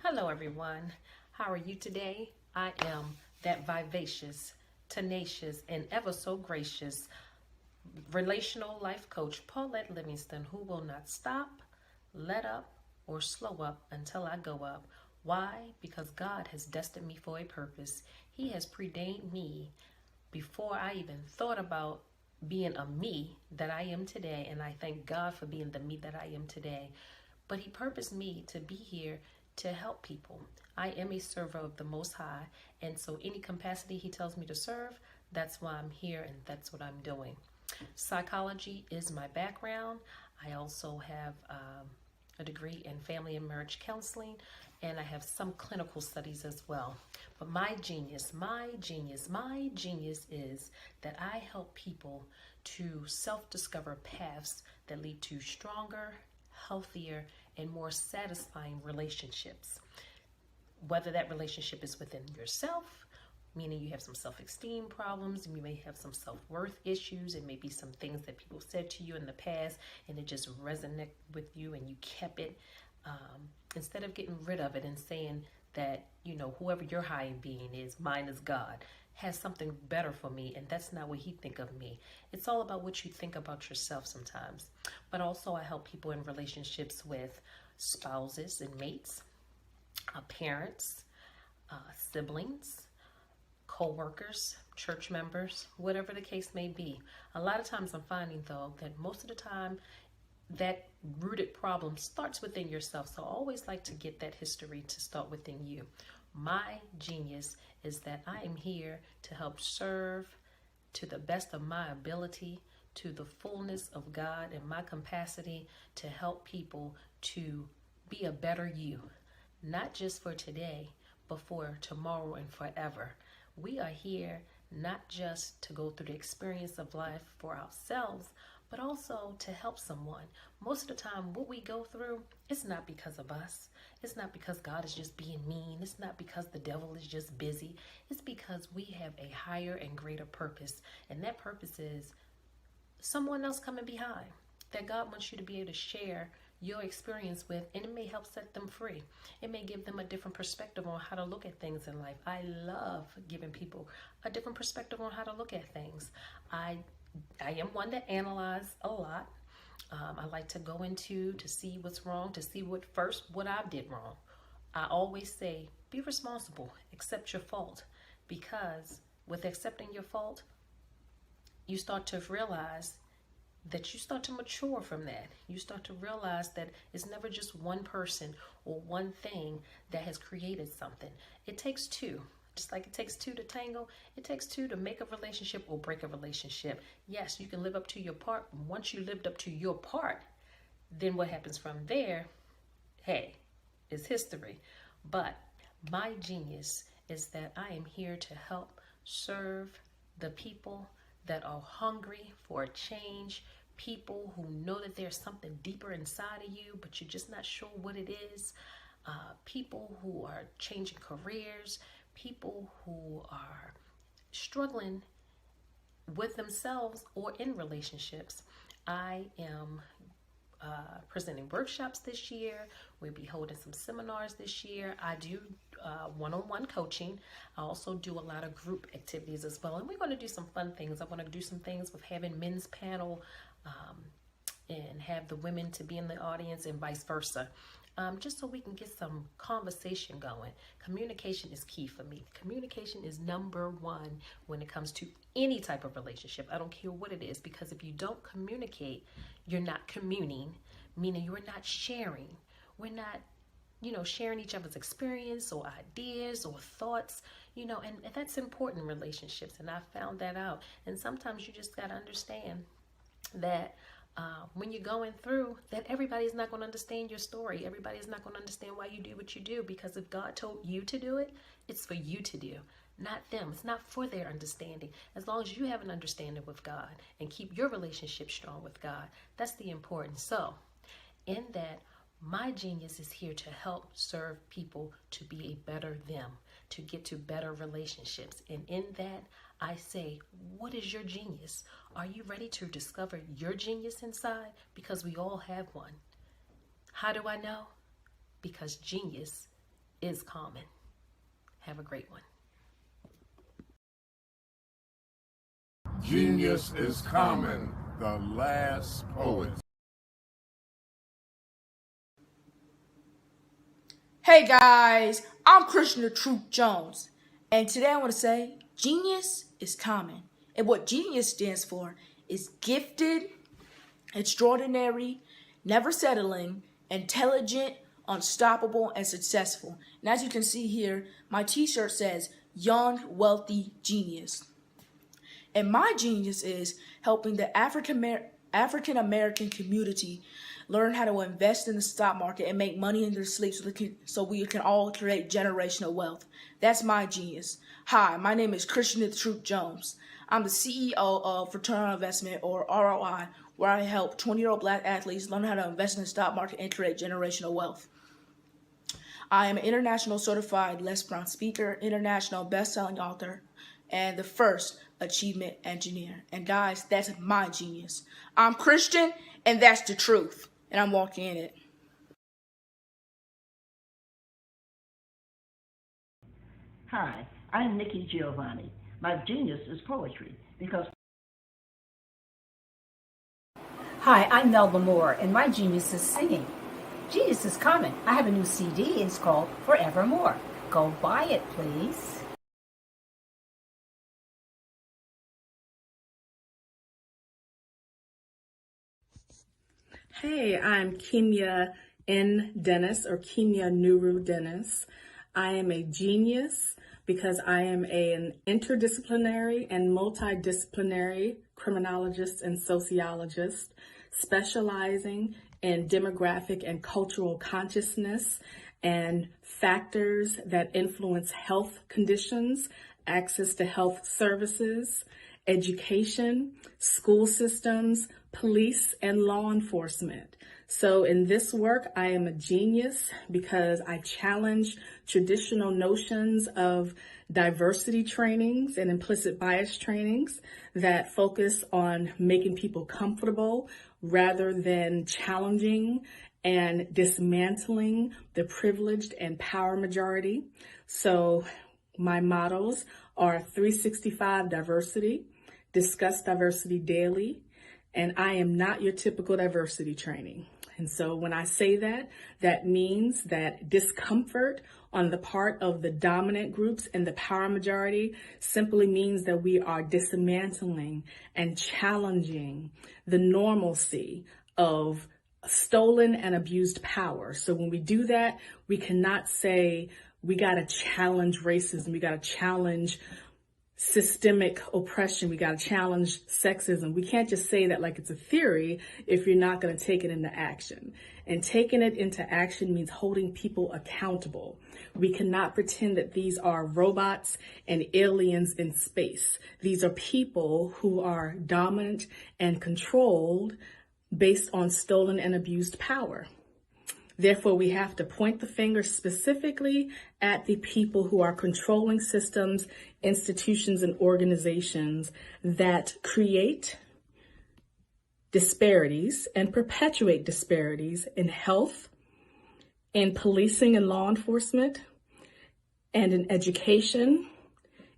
Hello, everyone. How are you today? I am that vivacious, tenacious, and ever so gracious relational life coach, Paulette Livingston, who will not stop, let up, or slow up until I go up. Why? Because God has destined me for a purpose. He has preordained me before I even thought about being a me that I am today, and I thank God for being the me that I am today. But He purposed me to be here to help people. I am a server of the Most High, and so any capacity He tells me to serve, that's why I'm here and that's what I'm doing. Psychology is my background. I also have a degree in family and marriage counseling, and I have some clinical studies as well. But my genius is that I help people to self-discover paths that lead to stronger, healthier, and more satisfying relationships. Whether that relationship is within yourself, meaning you have some self-esteem problems, and you may have some self-worth issues, and maybe some things that people said to you in the past and it just resonated with you and you kept it. Instead of getting rid of it and saying that, you know, whoever your higher being is, mine is God, has something better for me, and that's not what He think of me. It's all about what you think about yourself sometimes. But also I help people in relationships with spouses and mates, parents, siblings, co-workers, church members, whatever the case may be. A lot of times I'm finding, though, that most of the time that rooted problem starts within yourself. So I always like to get that history to start within you. My genius is that I am here to help serve to the best of my ability, to the fullness of God and my capacity to help people to be a better you, not just for today, but for tomorrow and forever. We are here not just to go through the experience of life for ourselves, but also to help someone. Most of the time, what we go through, it's not because of us. It's not because God is just being mean. It's not because the devil is just busy. It's because we have a higher and greater purpose. And that purpose is someone else coming behind that God wants you to be able to share your experience with, and it may help set them free. It may give them a different perspective on how to look at things in life. I love giving people a different perspective on how to look at things. I am one to analyze a lot. I like to go into to see what's wrong, to see what I did wrong. I always say, be responsible, accept your fault, because with accepting your fault, you start to realize that you start to mature from that. You start to realize that it's never just one person or one thing that has created something. It takes two. Just like it takes two to tango, it takes two to make a relationship or break a relationship. Yes, you can live up to your part. Once you lived up to your part, then what happens from there, hey, is history. But my genius is that I am here to help serve the people that are hungry for a change, people who know that there's something deeper inside of you, but you're just not sure what it is, people who are changing careers, people who are struggling with themselves or in relationships. I am presenting workshops this year. We'll be holding some seminars this year. I do one-on-one coaching. I also do a lot of group activities as well. And we're going to do some fun things. I want to do some things with having men's panel and have the women to be in the audience and vice versa. Just so we can get some conversation going. Communication is key for me. Communication is number one when it comes to any type of relationship. I don't care what it is, because if you don't communicate, you're not communing, meaning you're not sharing. We're not, sharing each other's experience or ideas or thoughts, and that's important in relationships. And I found that out. And sometimes you just got to understand that when you're going through that, everybody's not going to understand your story. Everybody's not going to understand why you do what you do, because if God told you to do it, it's for you to do, not them. It's not for their understanding. As long as you have an understanding with God and keep your relationship strong with God, that's the importance. So in that, my genius is here to help serve people to be a better them, to get to better relationships. And in that, I say, what is your genius? Are you ready to discover your genius inside? Because we all have one. How do I know? Because genius is common. Have a great one. Genius is common, the last poet. Hey guys, I'm Christian the Truth Jones, and today I want to say genius is common. And what genius stands for is gifted, extraordinary, never settling, intelligent, unstoppable, and successful. And as you can see here, my t-shirt says young, wealthy genius. And my genius is helping the African American community learn how to invest in the stock market and make money in their sleep so we can all create generational wealth. That's my genius. Hi, my name is Christian the Truth Jones. I'm the CEO of Return on Investment, or ROI, where I help 20-year-old Black athletes learn how to invest in the stock market and create generational wealth. I am an international certified Les Brown speaker, international best-selling author, and the first achievement engineer. And guys, that's my genius. I'm Christian, and that's the truth. And I'm walking in it. Hi, I'm Nikki Giovanni. My genius is poetry because... Hi, I'm Melba Moore, and my genius is singing. Genius is common. I have a new CD, it's called Forevermore. Go buy it, please. Hey, I'm Kimia N. Dennis, or Kimia Nuru Dennis. I am a genius because I am an interdisciplinary and multidisciplinary criminologist and sociologist, specializing in demographic and cultural consciousness and factors that influence health conditions, access to health services, education, school systems, police, and law enforcement. So in this work, I am a genius because I challenge traditional notions of diversity trainings and implicit bias trainings that focus on making people comfortable rather than challenging and dismantling the privileged and power majority. So my mottos are 365 diversity, discuss diversity daily, and I am not your typical diversity training. And so when I say that, that means that discomfort on the part of the dominant groups and the power majority simply means that we are dismantling and challenging the normalcy of stolen and abused power. So when we do that, we cannot say we got to challenge racism, we got to challenge systemic oppression, we got to challenge sexism. We can't just say that like it's a theory if you're not going to take it into action. And taking it into action means holding people accountable. We cannot pretend that these are robots and aliens in space. These are people who are dominant and controlled based on stolen and abused power. Therefore, we have to point the finger specifically at the people who are controlling systems, institutions, and organizations that create disparities and perpetuate disparities in health, in policing and law enforcement, and in education,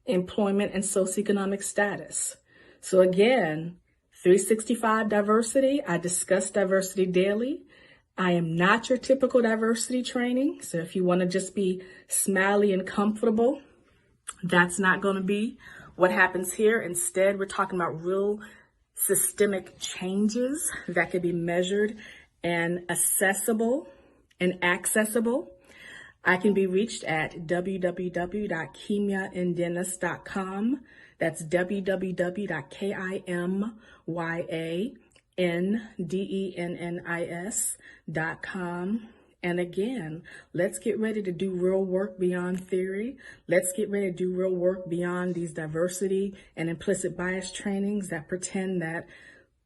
employment, and socioeconomic status. So again, 365 diversity, I discuss diversity daily. I am not your typical diversity training. So if you want to just be smiley and comfortable, that's not going to be what happens here. Instead, we're talking about real systemic changes that can be measured and accessible. I can be reached at www.kimiandennis.com. That's www.KIMYANDENNIS.com. And again, let's get ready to do real work beyond theory. Let's get ready to do real work beyond these diversity and implicit bias trainings that pretend that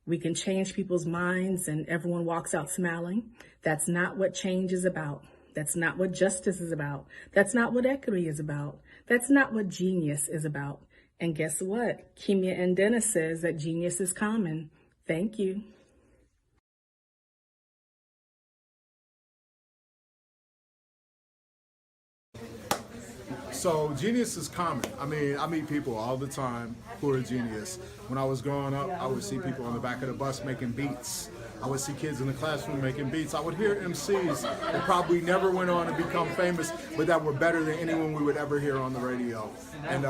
we can change people's minds and everyone walks out smiling. That's not what change is about. That's not what justice is about. That's not what equity is about. That's not what genius is about. And guess what? Kimia N. Dennis says that genius is common. Thank you. So genius is common. I mean, I meet people all the time who are genius. When I was growing up, I would see people on the back of the bus making beats. I would see kids in the classroom making beats. I would hear MCs that probably never went on to become famous, but that were better than anyone we would ever hear on the radio. And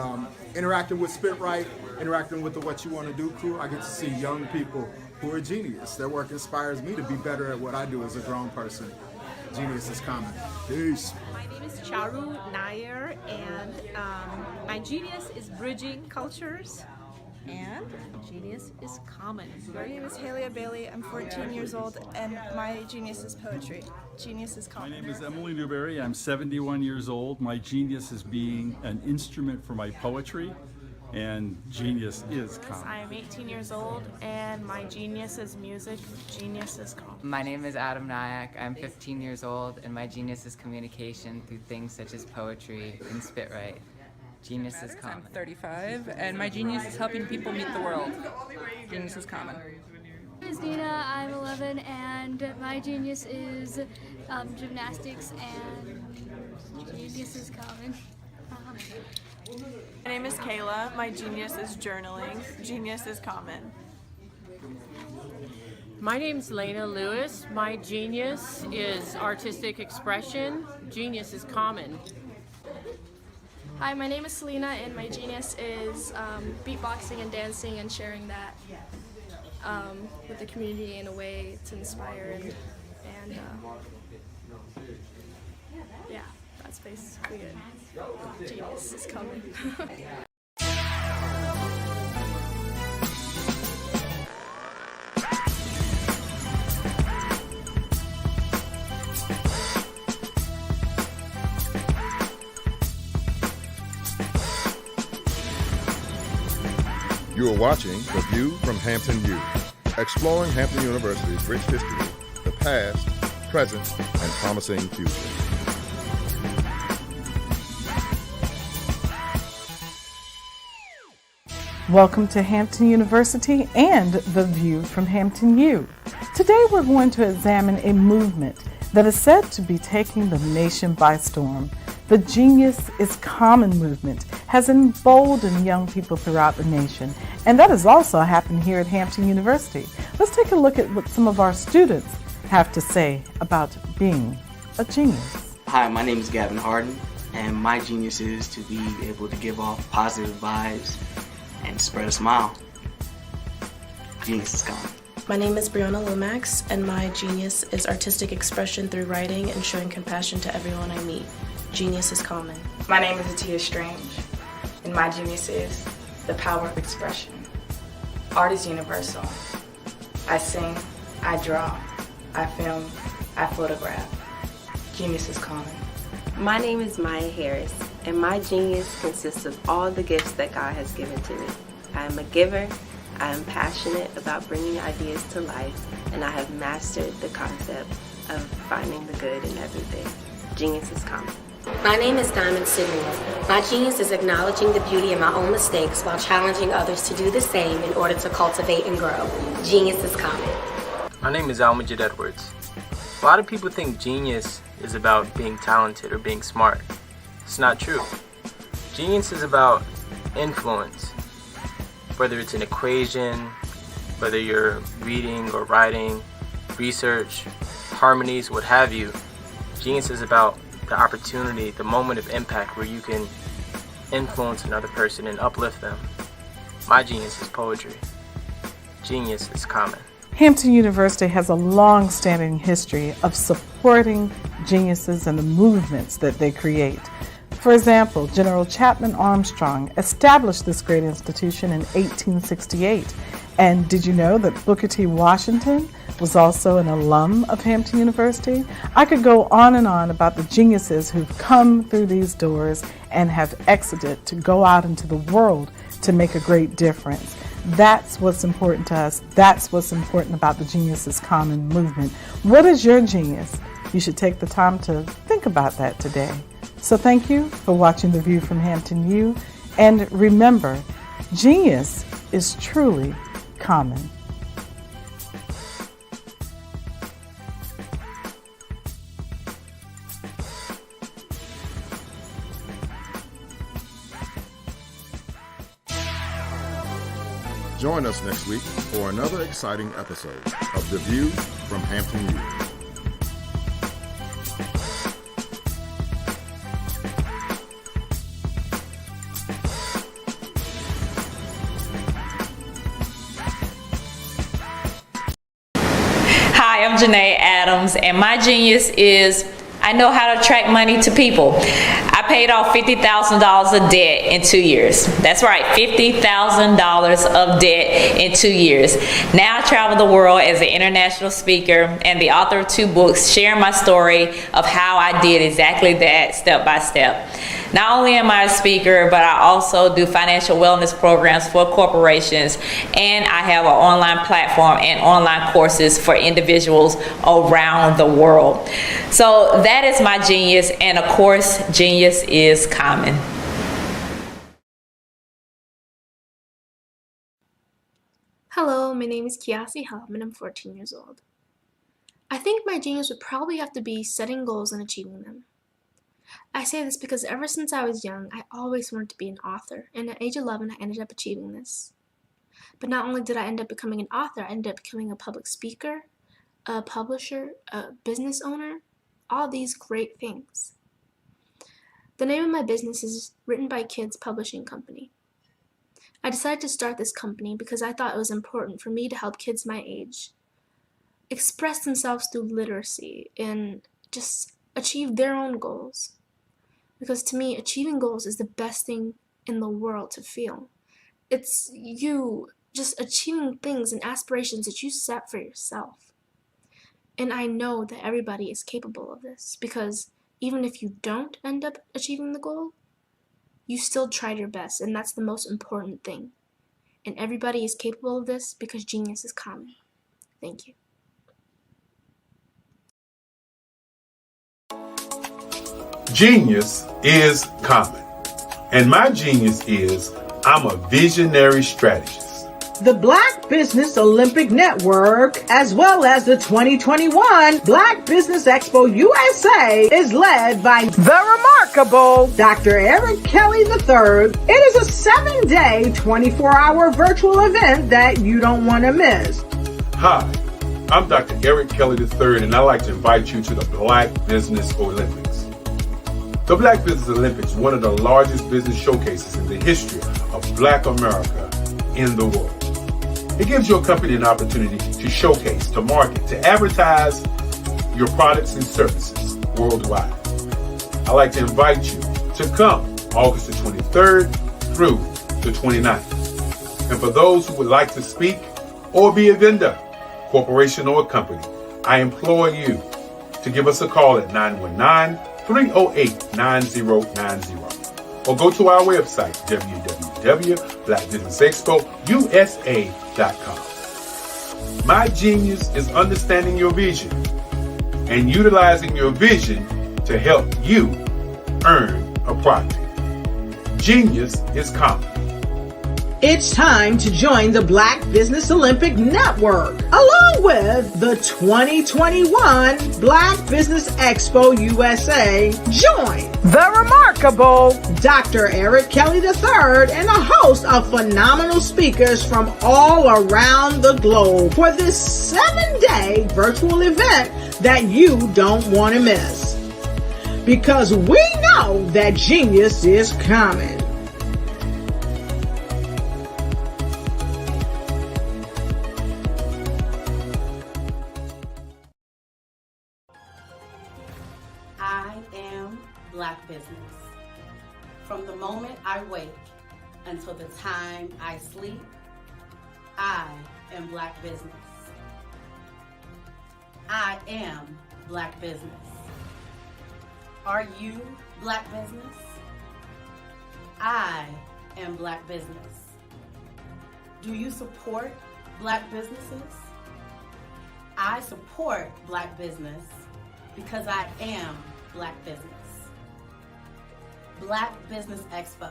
interacting with Spit Right, interacting with the What You Want to Do crew, I get to see young people who are genius. Their work inspires me to be better at what I do as a grown person. Genius is common. Peace. My name is Charu Nair, and my genius is bridging cultures. And genius is common. My name is Halia Bailey. I'm 14 years old, and my genius is poetry. Genius is common. My name is Emily Newberry. I'm 71 years old. My genius is being an instrument for my poetry, and genius is common. I am 18 years old, and my genius is music. Genius is common. My name is Adam Nyack. I'm 15 years old, and my genius is communication through things such as poetry and Spit Right. Genius is common. I'm 35, and my genius is helping people meet the world. Genius is common. My name is Nina. I'm 11, and my genius is gymnastics, and genius is common. My name is Kayla. My genius is journaling. Genius is common. My name's Lena Lewis. My genius is artistic expression. Genius is common. Hi, my name is Selena, and my genius is beatboxing and dancing and sharing that with the community in a way to inspire and yeah, that's basically it. Genius is coming. You are watching The View from Hampton U, exploring Hampton University's rich history, the past, present, and promising future. Welcome to Hampton University and The View from Hampton U. Today we're going to examine a movement that is said to be taking the nation by storm. The Genius is Common movement has emboldened young people throughout the nation, and that has also happened here at Hampton University. Let's take a look at what some of our students have to say about being a genius. Hi, my name is Gavin Harden, and my genius is to be able to give off positive vibes and spread a smile. Genius is common. My name is Brianna Lomax, and my genius is artistic expression through writing and showing compassion to everyone I meet. Genius is common. My name is Atia Strange, and my genius is the power of expression. Art is universal. I sing, I draw, I film, I photograph. Genius is common. My name is Maya Harris, and my genius consists of all the gifts that God has given to me. I am a giver, I am passionate about bringing ideas to life, and I have mastered the concept of finding the good in everything. Genius is common. My name is Diamond Sidney. My genius is acknowledging the beauty in my own mistakes while challenging others to do the same in order to cultivate and grow. Genius is common. My name is Almajid Edwards. A lot of people think genius is about being talented or being smart. It's not true. Genius is about influence. Whether it's an equation, whether you're reading or writing, research, harmonies, what have you, genius is about the opportunity, the moment of impact where you can influence another person and uplift them. My genius is poetry. Genius is common. Hampton University has a long-standing history of supporting geniuses and the movements that they create. For example, General Chapman Armstrong established this great institution in 1868. And did you know that Booker T. Washington was also an alum of Hampton University? I could go on and on about the geniuses who've come through these doors and have exited to go out into the world to make a great difference. That's what's important to us. That's what's important about the Genius is Common movement. What is your genius? You should take the time to think about that today. So thank you for watching The View from Hampton U. And remember, genius is truly common. Join us next week for another exciting episode of The View from Hampton Youth. Hi, I'm Janae Adams, and my genius is I know how to attract money to people. I paid off $50,000 of debt in 2 years. That's right, $50,000 of debt in 2 years. Now I travel the world as an international speaker and the author of 2 books sharing my story of how I did exactly that step by step. Not only am I a speaker, but I also do financial wellness programs for corporations, and I have an online platform and online courses for individuals around the world. So that is my genius, and of course, genius is common. Hello, my name is Kiasi Helm and I'm 14 years old. I think my genius would probably have to be setting goals and achieving them. I say this because ever since I was young, I always wanted to be an author, and at age 11, I ended up achieving this. But not only did I end up becoming an author, I ended up becoming a public speaker, a publisher, a business owner, all these great things. The name of my business is Written by Kids Publishing Company. I decided to start this company because I thought it was important for me to help kids my age express themselves through literacy and just achieve their own goals. Because to me, achieving goals is the best thing in the world to feel. It's you just achieving things and aspirations that you set for yourself. And I know that everybody is capable of this, because even if you don't end up achieving the goal, you still tried your best, and that's the most important thing. And everybody is capable of this because genius is common. Thank you. Genius is common. And my genius is I'm a visionary strategist. The Black Business Olympic Network, as well as the 2021 Black Business Expo USA, is led by the remarkable Dr. Eric Kelly III. It is a 7-day, 24-hour virtual event that you don't want to miss. Hi, I'm Dr. Eric Kelly III, and I'd like to invite you to the Black Business Olympics. The Black Business Olympics is one of the largest business showcases in the history of Black America in the world. It gives your company an opportunity to showcase, to market, to advertise your products and services worldwide. I'd like to invite you to come August the 23rd through the 29th. And for those who would like to speak or be a vendor, corporation or company, I implore you to give us a call at 919-308-9090 or go to our website, www.blackbusinessexpousa.com. My genius is understanding your vision and utilizing your vision to help you earn a profit. Genius is common. It's time to join the Black Business Olympic Network, along with the 2021 Black Business Expo USA. Join the remarkable Dr. Eric Kelly III and a host of phenomenal speakers from all around the globe for this 7-day virtual event that you don't want to miss. Because we know that genius is coming. I am Black Business. From the moment I wake until the time I sleep, I am Black Business. I am Black Business. Are you Black Business? I am Black Business. Do you support Black businesses? I support Black business because I am Black business. Black Business Expo,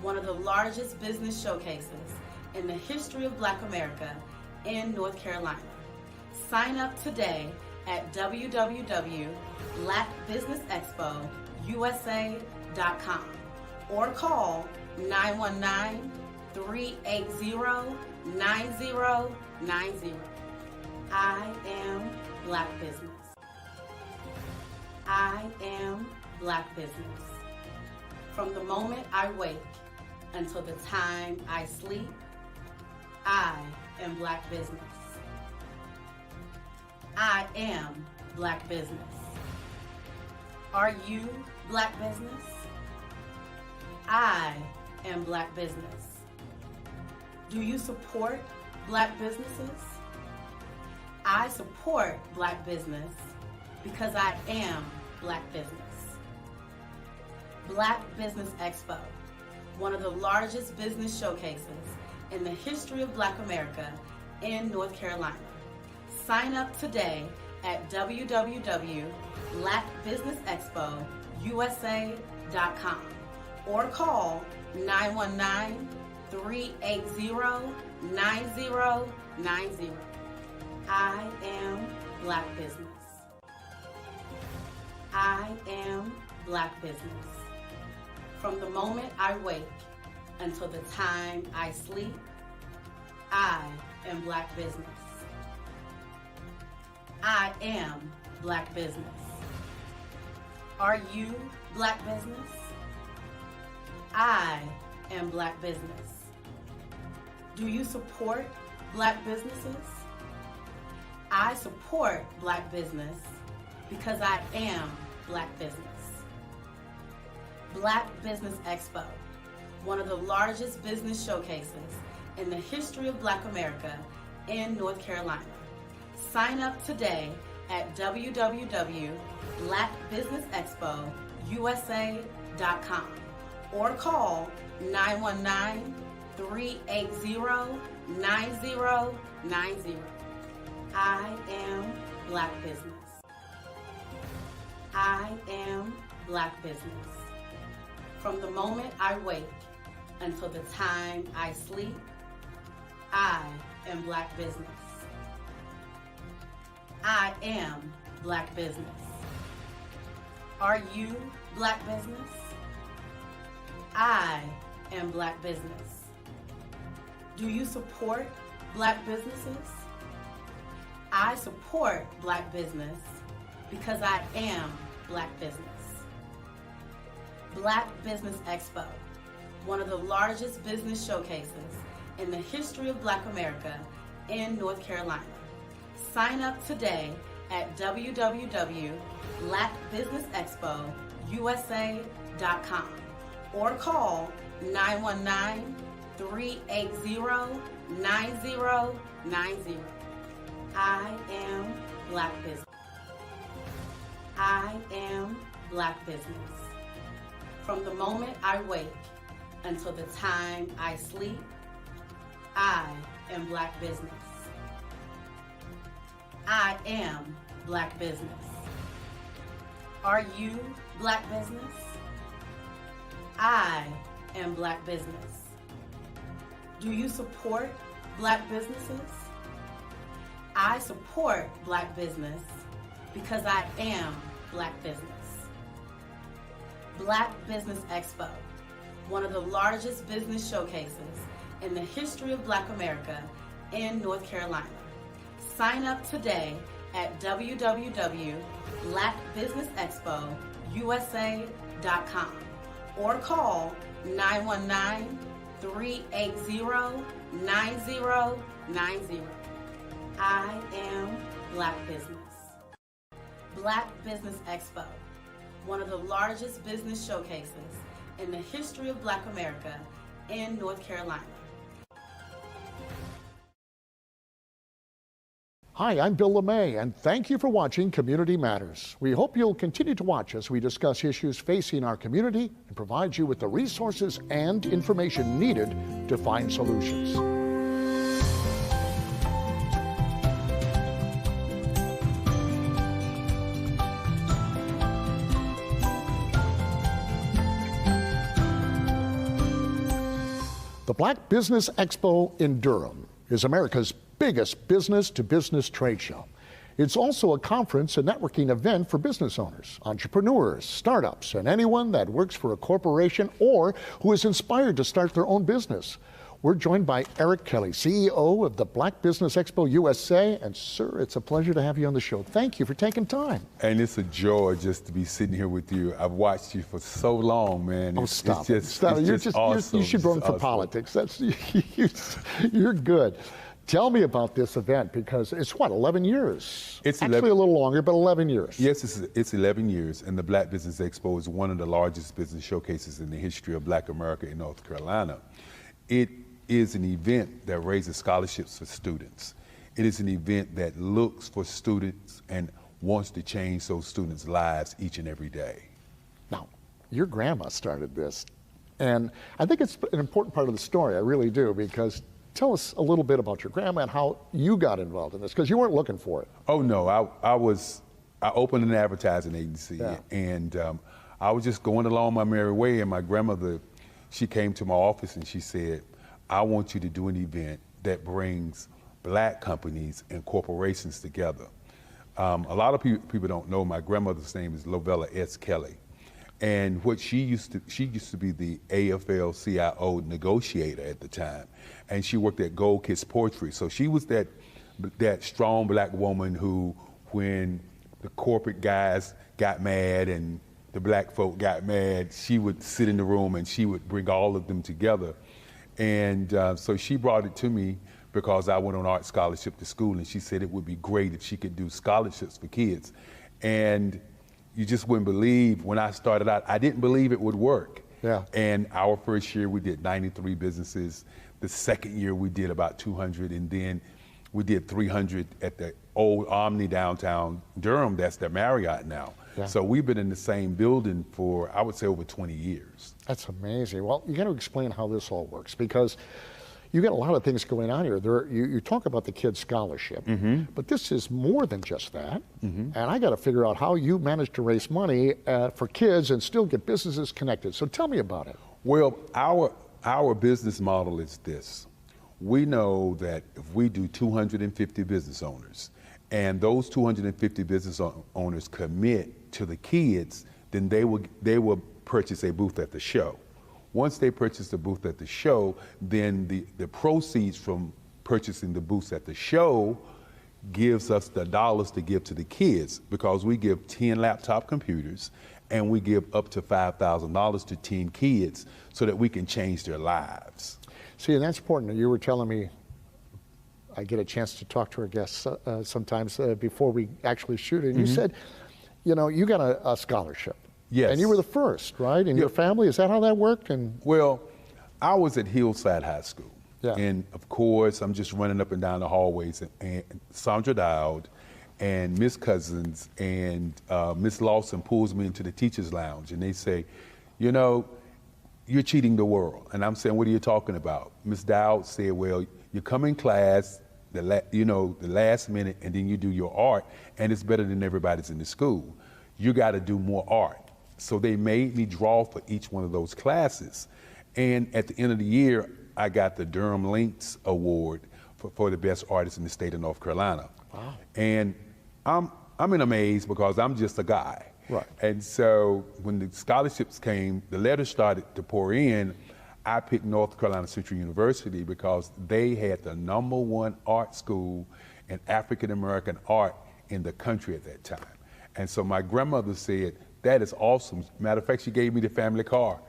one of the largest business showcases in the history of Black America in North Carolina. Sign up today at www.blackbusinessexpousa.com or call 380-9090. I am Black Business. I am Black Business. From the moment I wake until the time I sleep, I am Black Business. I am Black Business. Are you Black Business? I am Black Business. Do you support Black businesses? I support Black business because I am Black business. Black Business Expo, one of the largest business showcases in the history of Black America in North Carolina. Sign up today at www.blackbusinessexpousa.com or call 919-380-9090. I am Black Business. I am Black Business. From the moment I wake until the time I sleep, I am Black Business. I am Black Business. Are you Black Business? I am Black Business. Do you support Black businesses? I support Black business because I am Black business. Black Business Expo, one of the largest business showcases in the history of Black America in North Carolina. Sign up today at www.blackbusinessexpousa.com or call 919-380-9090. I am Black Business. I am Black Business. From the moment I wake until the time I sleep, I am Black Business. I am Black Business. Are you Black Business? I am Black Business. Do you support Black businesses? I support Black business because I am Black business. Black Business Expo, one of the largest business showcases in the history of Black America in North Carolina. Sign up today at www.blackbusinessexpousa.com or call 919-380-9090. I am Black Business. I am Black Business. From the moment I wake until the time I sleep, I am Black Business. I am Black Business. Are you Black Business? I am Black Business. Do you support Black businesses? I support Black business because I am Black business. Black Business Expo, one of the largest business showcases in the history of Black America in North Carolina. Sign up today at www.blackbusinessexpousa.com or call 919-380-9090. I am Black Business. Black Business Expo, one of the largest business showcases in the history of Black America in North Carolina. Hi, I'm Bill LeMay, and thank you for watching Community Matters. We hope you'll continue to watch as we discuss issues facing our community and provide you with the resources and information needed to find solutions. The Black Business Expo in Durham is America's biggest business-to-business trade show. It's also a conference and networking event for business owners, entrepreneurs, startups, and anyone that works for a corporation or who is inspired to start their own business. We're joined by Eric Kelly, CEO of the Black Business Expo USA. And sir, it's a pleasure to have you on the show. Thank you for taking time. And it's a joy just to be sitting here with you. I've watched you for so long, man. Stop. It's just awesome. You should run for politics. You're good. Tell me about this event, because it's what, 11 years? It's actually a little longer, but 11 years. Yes, it's 11 years, and the Black Business Expo is one of the largest business showcases in the history of Black America in North Carolina. It is an event that raises scholarships for students. It is an event that looks for students and wants to change those students' lives each and every day. Now, your grandma started this, and I think it's an important part of the story, I really do, because tell us a little bit about your grandma and how you got involved in this, because you weren't looking for it. Oh no, I opened an advertising agency, and I was just going along my merry way, and my grandmother, she came to my office and she said, I want you to do an event that brings Black companies and corporations together. A lot of people don't know my grandmother's name is Lovella S. Kelly. And what she used to be the AFL-CIO negotiator at the time, and she worked at Gold Kiss Poetry. So she was that strong Black woman who, when the corporate guys got mad and the Black folk got mad, she would sit in the room and she would bring all of them together. And so she brought it to me because I went on art scholarship to school, and she said it would be great if she could do scholarships for kids. And you just wouldn't believe, when I started out, I didn't believe it would work. Yeah. And our first year we did 93 businesses. The second year we did about 200, and then we did 300 at the old Omni downtown Durham. That's the Marriott now. Yeah. So we've been in the same building for, I would say, over 20 years. That's amazing. Well, you got to explain how this all works, because you got a lot of things going on here. You talk about the kids' scholarship, but this is more than just that. And I got to figure out how you managed to raise money for kids and still get businesses connected. So tell me about it. Well, our business model is this. We know that if we do 250 business owners, and those 250 business owners commit to the kids, then they will purchase a booth at the show. Once they purchase the booth at the show, then the proceeds from purchasing the booths at the show gives us the dollars to give to the kids, because we give 10 laptop computers and we give up to $5,000 to 10 kids so that we can change their lives. See, and that's important. You were telling me, I get a chance to talk to our guests sometimes before we actually shoot it, and you said, you know, you got a scholarship. Yes. And you were the first, right? In your family, is that how that worked? Well, I was at Hillside High School. Yeah. And of course, I'm just running up and down the hallways, and Sandra Dowd and Miss Cousins and Miss Lawson pulls me into the teacher's lounge, and they say, you know, you're cheating the world. And I'm saying, what are you talking about? Miss Dowd said, well, you come in class, the last minute, and then you do your art, and it's better than everybody's in the school. You got to do more art. So they made me draw for each one of those classes. And at the end of the year, I got the Durham Links Award for the best artist in the state of North Carolina. Wow. And I'm in amaze, because I'm just a guy. Right. And so when the scholarships came, the letters started to pour in. I picked North Carolina Central University because they had the #1 art school in African American art in the country at that time. And so my grandmother said, that is awesome. Matter of fact, she gave me the family car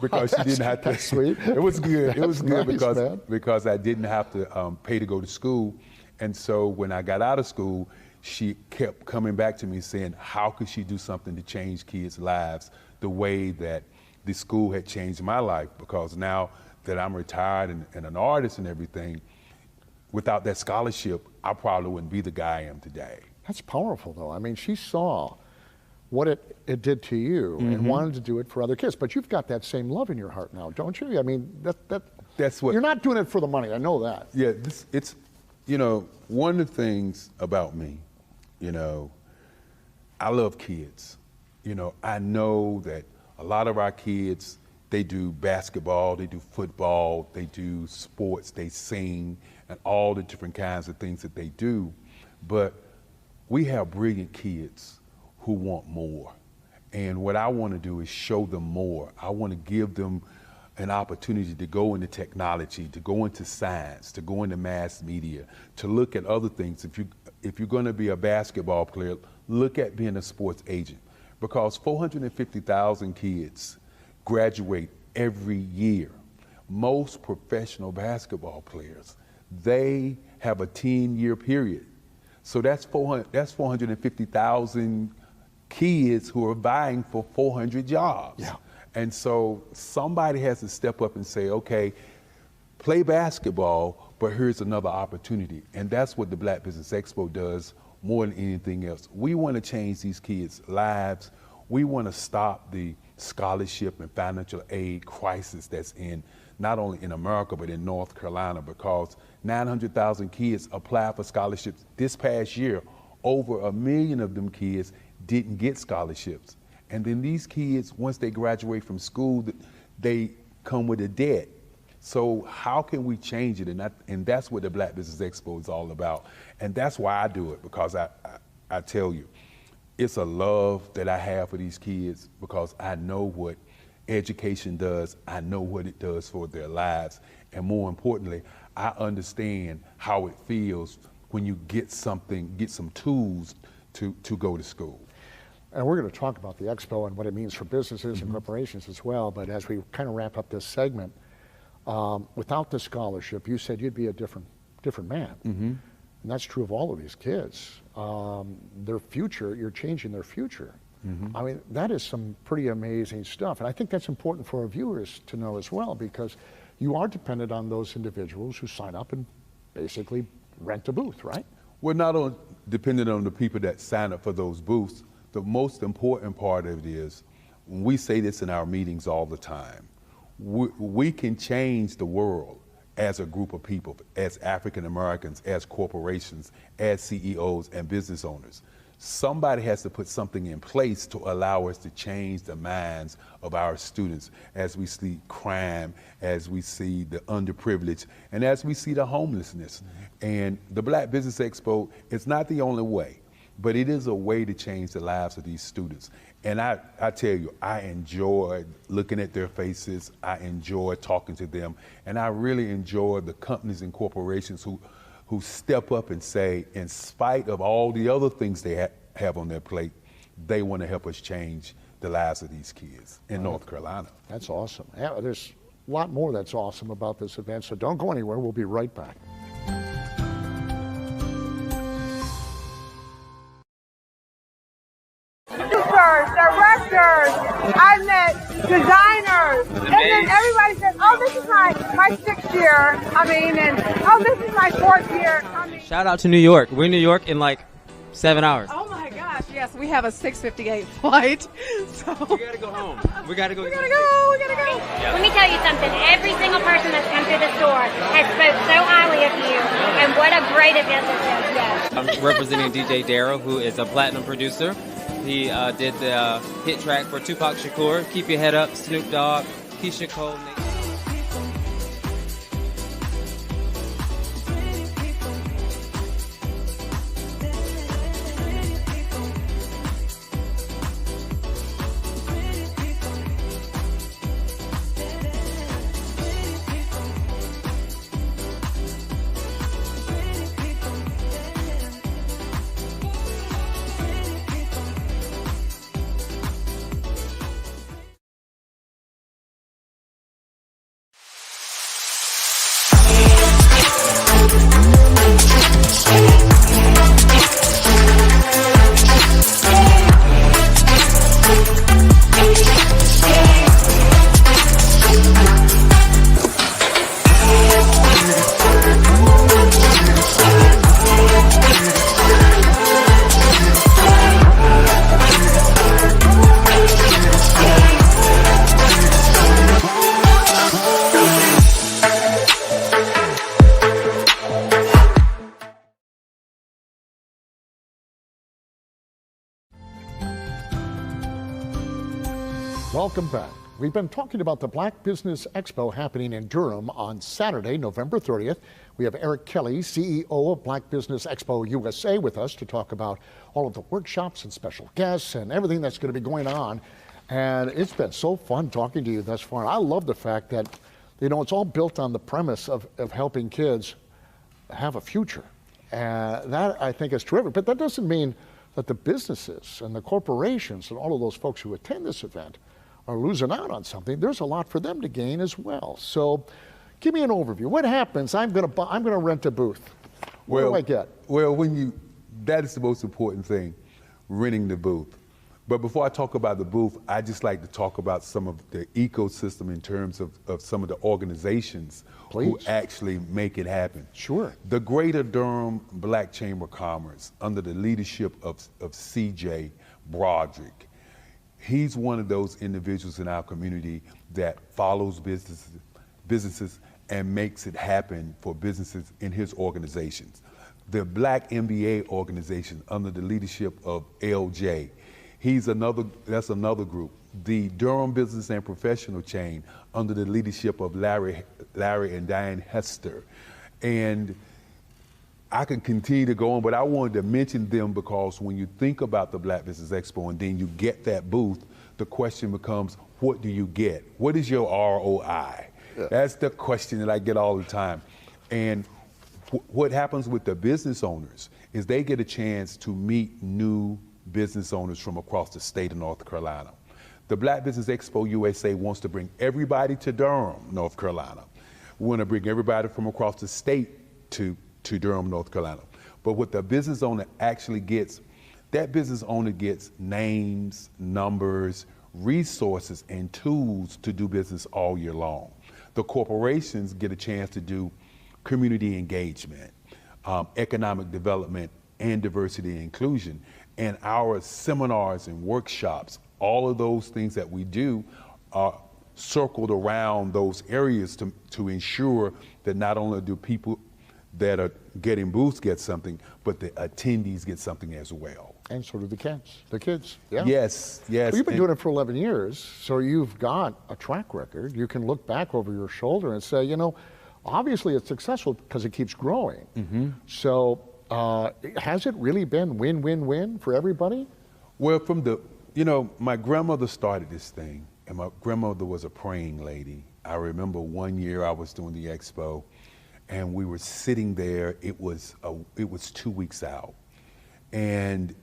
because she didn't have to. That's sweet. It was good. It was good nice, because I didn't have to pay to go to school. And so when I got out of school, she kept coming back to me saying, how could she do something to change kids' lives the way that the school had changed my life? Because now that I'm retired and an artist and everything, without that scholarship, I probably wouldn't be the guy I am today. That's powerful, though. I mean, she saw what it did to you and wanted to do it for other kids. But you've got that same love in your heart now, don't you? I mean, that's what. You're not doing it for the money. I know that. Yeah, it's, you know, one of the things about me, you know, I love kids. You know, I know that a lot of our kids, they do basketball, they do football, they do sports, they sing, and all the different kinds of things that they do. But we have brilliant kids who want more. And what I want to do is show them more. I want to give them an opportunity to go into technology, to go into science, to go into mass media, to look at other things. If you're going to be a basketball player, look at being a sports agent, because 450,000 kids graduate every year. Most professional basketball players, they have a 10-year period. So that's 450,000 kids who are vying for 400 jobs. Yeah. And so somebody has to step up and say, okay, play basketball, but here's another opportunity. And that's what the Black Business Expo does more than anything else. We want to change these kids' lives. We want to stop the scholarship and financial aid crisis that's in not only in America, but in North Carolina, because 900,000 kids applied for scholarships this past year. Over 1 million of them kids didn't get scholarships. And then these kids, once they graduate from school, they come with a debt. So how can we change it? And that's what the Black Business Expo is all about. And that's why I do it, because I tell you, it's a love that I have for these kids, because I know what education does. I know what it does for their lives. And more importantly, I understand how it feels when you get some tools to go to school. And we're going to talk about the expo and what it means for businesses and corporations as well. But as we kind of wrap up this segment, without the scholarship, you said you'd be a different man. And that's true of all of these kids. Their future, you're changing their future. I mean, that is some pretty amazing stuff. And I think that's important for our viewers to know as well, because you are dependent on those individuals who sign up and basically rent a booth, right? We're not dependent on the people that sign up for those booths. The most important part of it is, we say this in our meetings all the time, we can change the world as a group of people, as African Americans, as corporations, as CEOs and business owners. Somebody has to put something in place to allow us to change the minds of our students as we see crime, as we see the underprivileged, and as we see the homelessness. And the Black Business Expo is not the only way, but it is a way to change the lives of these students. And I tell you, I enjoy looking at their faces, I enjoy talking to them, and I really enjoy the companies and corporations who step up and say, in spite of all the other things they have on their plate, they want to help us change the lives of these kids in North Carolina. That's awesome. Yeah, there's a lot more that's awesome about this event, so don't go anywhere. We'll be right back. Directors, I met designers, and then everybody says, oh, this is my 6th year, and oh, this is my 4th year. Shout out to New York. We're in New York in like 7 hours. Oh my gosh, yes, we have a 6:58 flight, so. We gotta go home. We gotta go. We gotta go. Yeah. Let me tell you something. Every single person that's come through the store has spoke so highly of you, and what a great event this is. Yes. I'm representing DJ Darryl, who is a platinum producer. He did the hit track for Tupac Shakur, Keep Your Head Up, Snoop Dogg, Keisha Cole. Welcome back. We've been talking about the Black Business Expo happening in Durham on Saturday, November 30th. We have Eric Kelly, CEO of Black Business Expo USA, with us to talk about all of the workshops and special guests and everything that's going to be going on. And it's been so fun talking to you thus far. I love the fact that, you know, it's all built on the premise of helping kids have a future. That, I think, is terrific. But that doesn't mean that the businesses and the corporations and all of those folks who attend this event are losing out on something. There's a lot for them to gain as well. So give me an overview. What happens? I'm going to rent a booth. What do I get? Well, that is the most important thing, renting the booth. But before I talk about the booth, I just like to talk about some of the ecosystem in terms of some of the organizations who actually make it happen. Sure. The Greater Durham Black Chamber of Commerce, under the leadership of CJ Broderick, he's one of those individuals in our community that follows businesses and makes it happen for businesses in his organizations. The Black MBA organization, under the leadership of LJ, that's another group. The Durham Business and Professional Chain, under the leadership of Larry and Diane Hester. And I could continue to go on, but I wanted to mention them because when you think about the Black Business Expo and then you get that booth, the question becomes, what do you get? What is your ROI? Yeah. That's the question that I get all the time. And what happens with the business owners is they get a chance to meet new business owners from across the state of North Carolina. The Black Business Expo USA wants to bring everybody to Durham, North Carolina. We want to bring everybody from across the state to Durham, North Carolina. But what the business owner actually gets, that business owner gets names, numbers, resources, and tools to do business all year long. The corporations get a chance to do community engagement, economic development, and diversity and inclusion. And our seminars and workshops, all of those things that we do are circled around those areas to ensure that not only do people that are getting booths get something, but the attendees get something as well. And so do the kids. The kids, yeah. Yes. Well, you've been doing it for 11 years, so you've got a track record. You can look back over your shoulder and say, you know, obviously it's successful because it keeps growing. Mm-hmm. So has it really been win-win-win for everybody? Well, my grandmother started this thing, and my grandmother was a praying lady. I remember one year I was doing the expo, and we were sitting there. It was 2 weeks out, and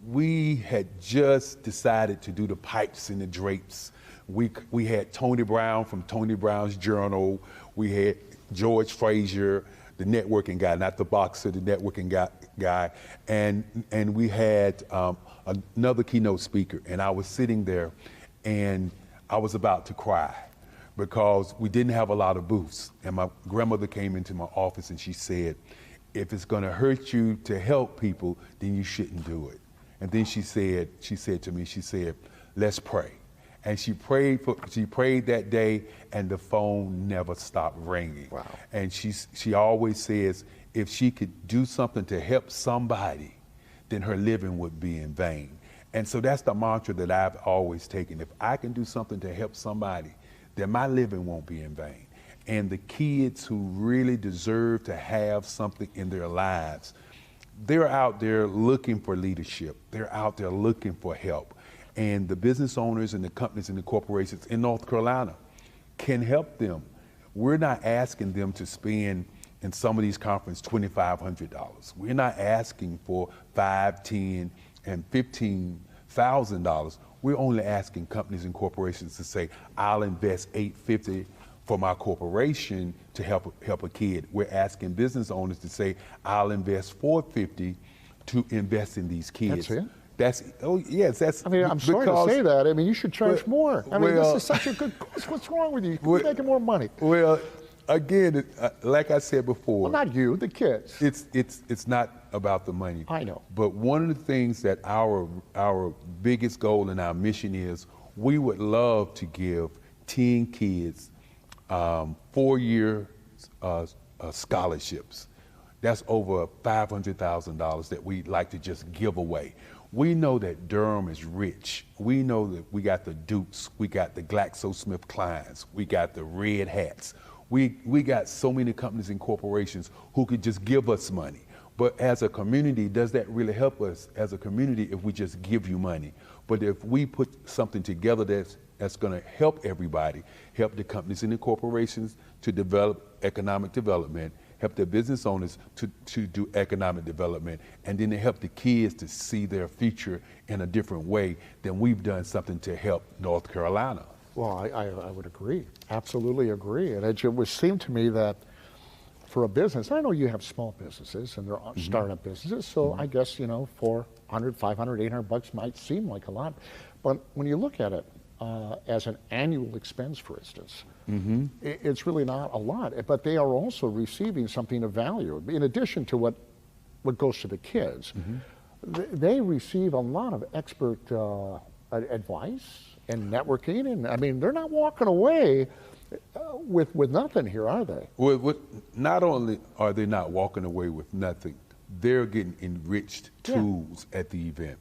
we had just decided to do the pipes and the drapes. We had Tony Brown from Tony Brown's Journal. We had George Frazier, the networking guy, not the boxer, the networking guy. And we had another keynote speaker. And I was sitting there and I was about to cry because we didn't have a lot of booths. And my grandmother came into my office and she said, if it's gonna hurt you to help people, then you shouldn't do it. And then she said to me, let's pray. And she prayed that day, and the phone never stopped ringing. Wow. And she always says, if she could do something to help somebody, then her living would be in vain. And so that's the mantra that I've always taken. If I can do something to help somebody, then my living won't be in vain. And the kids who really deserve to have something in their lives, they're out there looking for leadership. They're out there looking for help. And the business owners and the companies and the corporations in North Carolina can help them. We're not asking them to spend in some of these conferences $2,500. We're not asking for $5,000, $10,000, and $15,000. We're only asking companies and corporations to say, I'll invest $850 for my corporation to help a kid. We're asking business owners to say, I'll invest $450 to invest in these kids. That's it? That's. I mean, I'm sorry to say that. I mean, you should charge more. I mean, this is such a good cause. What's wrong with you? You're making more money. Well, again, like I said before. Well, not you, the kids. It's not about the money. I know. But one of the things that our biggest goal and our mission is, we would love to give 10 kids 4-year scholarships. That's over $500,000 that we'd like to just give away. We know that Durham is rich. We know that we got the Dukes, we got the GlaxoSmithKlines, we got the Red Hats. We got so many companies and corporations who could just give us money. But as a community, does that really help us as a community if we just give you money? But if we put something together that's going to help everybody, help the companies and the corporations to develop economic development, help their business owners to do economic development, and then to help the kids to see their future in a different way, then we've done something to help North Carolina. Well, I would agree, absolutely agree. And it would seem to me that for a business, I know you have small businesses and they're startup businesses, so I guess, you know, $400, $500, $800 might seem like a lot. But when you look at it as an annual expense, for instance, it's really not a lot. But they are also receiving something of value. In addition to what goes to the kids, they receive a lot of expert advice and networking. And I mean, they're not walking away with nothing here, are they? Well, not only are they not walking away with nothing, they're getting enriched tools at the event.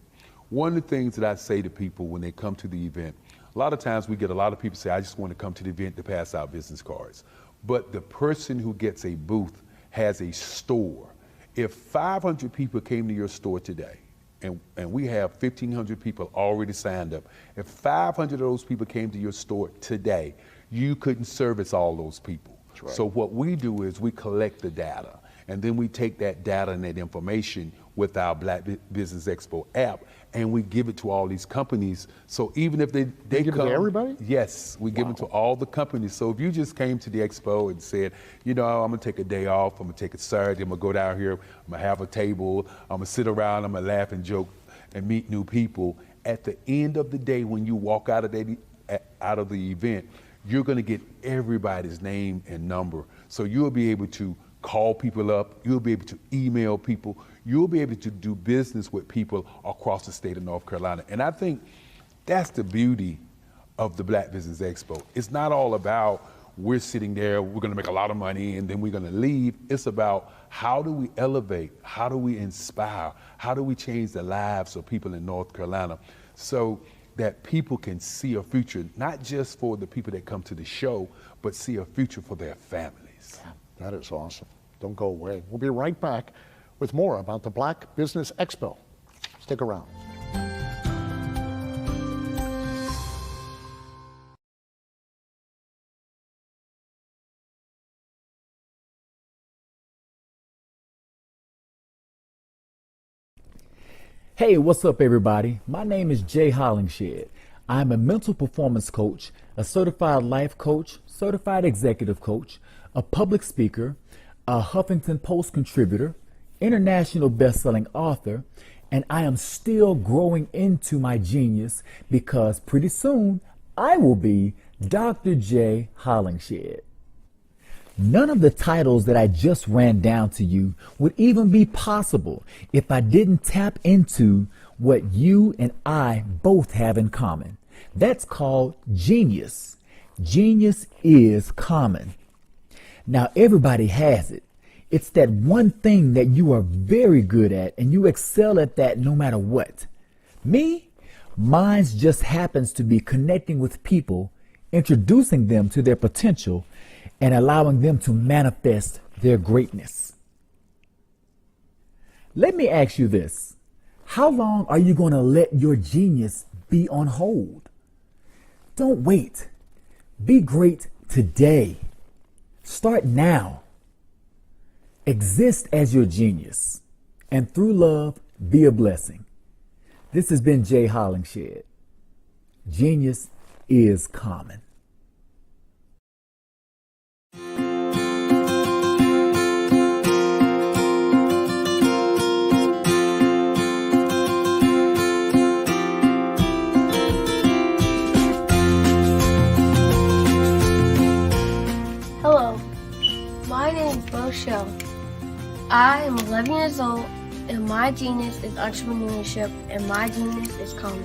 One of the things that I say to people when they come to the event, a lot of times we get a lot of people say, I just want to come to the event to pass out business cards. But the person who gets a booth has a store. If 500 people came to your store today, and we have 1,500 people already signed up, if 500 of those people came to your store today, you couldn't service all those people. Right. So what we do is we collect the data, and then we take that data and that information with our Black Business Expo app, and we give it to all these companies. So even if they give come, it to everybody? Yes, we give it to all the companies. So if you just came to the expo and said, you know, I'm gonna take a day off, I'm gonna take a Saturday, I'm gonna go down here, I'm gonna have a table, I'm gonna sit around, I'm gonna laugh and joke and meet new people. At the end of the day, when you walk out of the event, you're gonna get everybody's name and number. So you'll be able to call people up, you'll be able to email people, you'll be able to do business with people across the state of North Carolina. And I think that's the beauty of the Black Business Expo. It's not all about we're sitting there, we're gonna make a lot of money and then we're gonna leave. It's about how do we elevate, how do we inspire, how do we change the lives of people in North Carolina so that people can see a future, not just for the people that come to the show, but see a future for their families. That is awesome. Don't go away. We'll be right back with more about the Black Business Expo. Stick around. Hey, what's up everybody? My name is Jay Hollingshed. I'm a mental performance coach, a certified life coach, certified executive coach, a public speaker, a Huffington Post contributor, international best-selling author, and I am still growing into my genius because pretty soon I will be Dr. Jay Hollingshed. None of the titles that I just ran down to you would even be possible if I didn't tap into what you and I both have in common. That's called genius. Genius is common. Now everybody has it. It's that one thing that you are very good at and you excel at that no matter what. Me, mine just happens to be connecting with people, introducing them to their potential, and allowing them to manifest their greatness. Let me ask you this. How long are you going to let your genius be on hold? Don't wait. Be great today. Start now. Exist as your genius. And through love, be a blessing. This has been Jay Hollingshed. Genius is common. Hello, my name is Rochelle. I am 11 years old, and my genius is entrepreneurship, and my genius is comedy.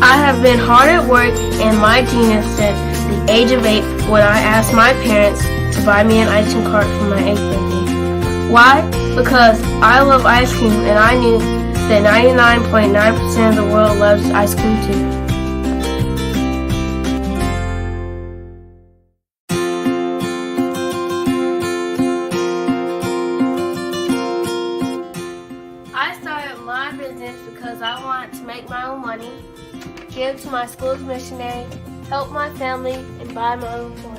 I have been hard at work, and my genius at the age of 8 when I asked my parents to buy me an ice cream cart for my 8th birthday. Why? Because I love ice cream and I knew that 99.9% of the world loves ice cream too. money, give to my school's missionary, help my family, and buy my own clothes.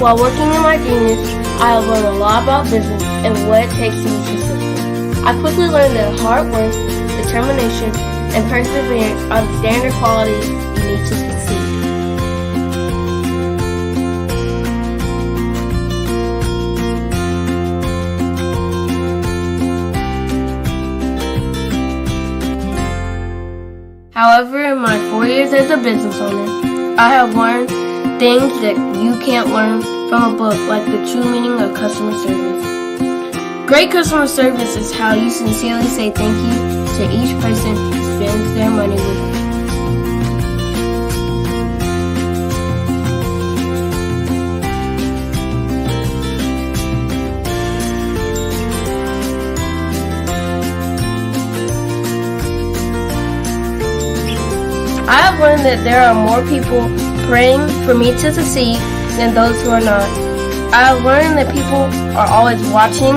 While working in my Genius, I have learned a lot about business and what it takes to be successful. I quickly learned that hard work, determination, and perseverance are the standard qualities you need to succeed. However, in my 4 years as a business owner, I have learned things that you can't learn from a book, like the true meaning of customer service. Great customer service is how you sincerely say thank you to each person who spends their money with you. I have learned that there are more people praying for me to succeed than those who are not. I have learned that people are always watching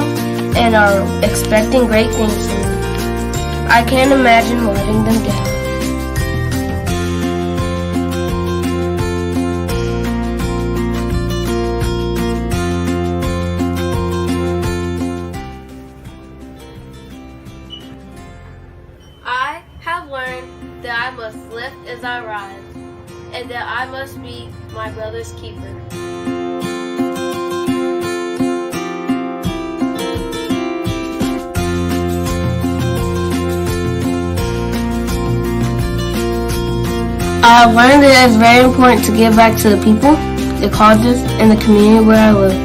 and are expecting great things from me. I can't imagine letting them down. I have learned that I must lift as I rise, and that I must be my brother's keeper. I have learned that it is very important to give back to the people, the colleges, and the community where I live.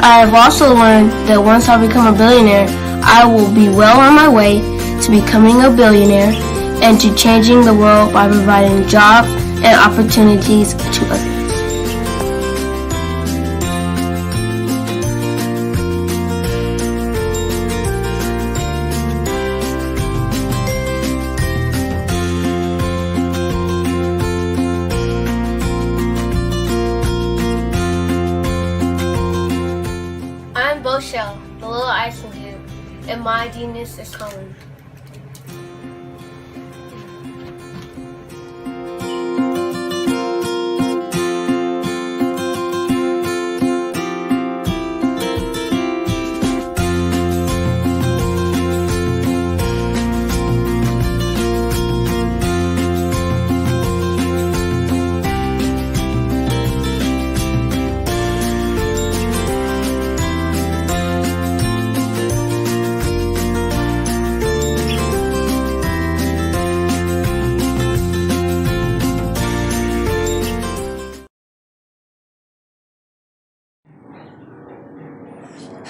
I have also learned that once I become a billionaire, I will be well on my way to becoming a billionaire and to changing the world by providing jobs and opportunities to others. I'm Boshell, the little icing cube, and my genius is coming.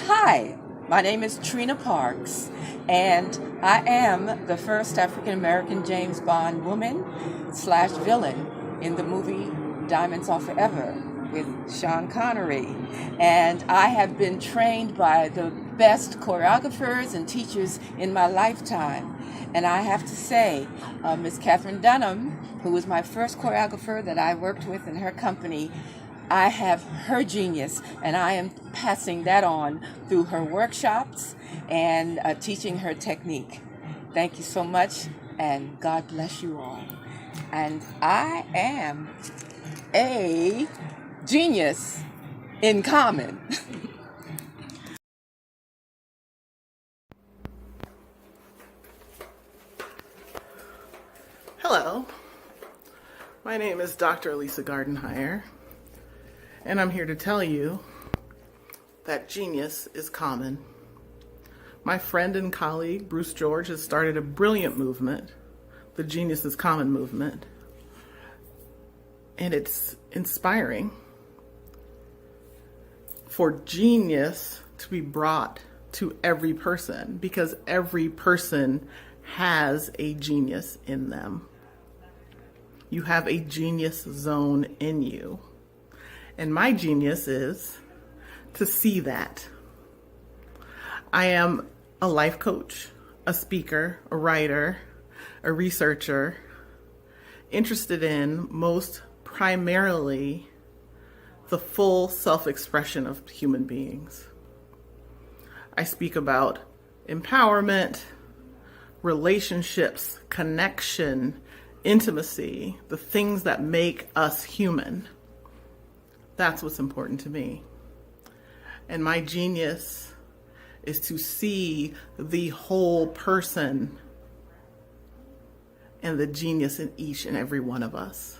Hi, my name is Trina Parks, and I am the first African American James Bond woman / villain in the movie Diamonds Are Forever with Sean Connery. And I have been trained by the best choreographers and teachers in my lifetime. And I have to say, Miss Catherine Dunham, who was my first choreographer that I worked with in her company, I have her genius, and I am passing that on through her workshops and teaching her technique. Thank you so much, and God bless you all. And I am a genius in common. Hello, my name is Dr. Lisa Gardenhire, and I'm here to tell you that genius is common. My friend and colleague, Bruce George, has started a brilliant movement, the Genius is Common movement, and it's inspiring for genius to be brought to every person, because every person has a genius in them. You have a genius zone in you. And my genius is to see that. I am a life coach, a speaker, a writer, a researcher, interested in most primarily the full self-expression of human beings. I speak about empowerment, relationships, connection, intimacy, the things that make us human. That's what's important to me. And my genius is to see the whole person and the genius in each and every one of us.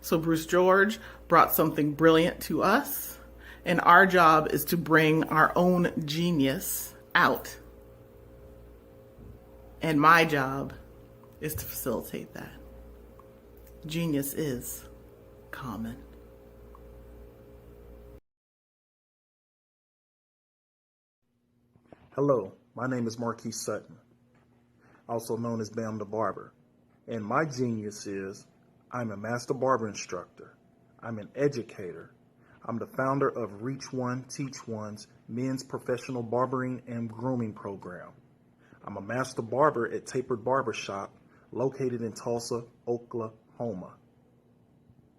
So Bruce George brought something brilliant to us, and our job is to bring our own genius out. And my job is to facilitate that. Genius is common. Hello, my name is Marquis Sutton, also known as Bam the Barber, and my genius is I'm a master barber instructor, I'm an educator, I'm the founder of Reach One, Teach One's men's professional barbering and grooming program. I'm a master barber at Tapered Barbershop, located in Tulsa, Oklahoma.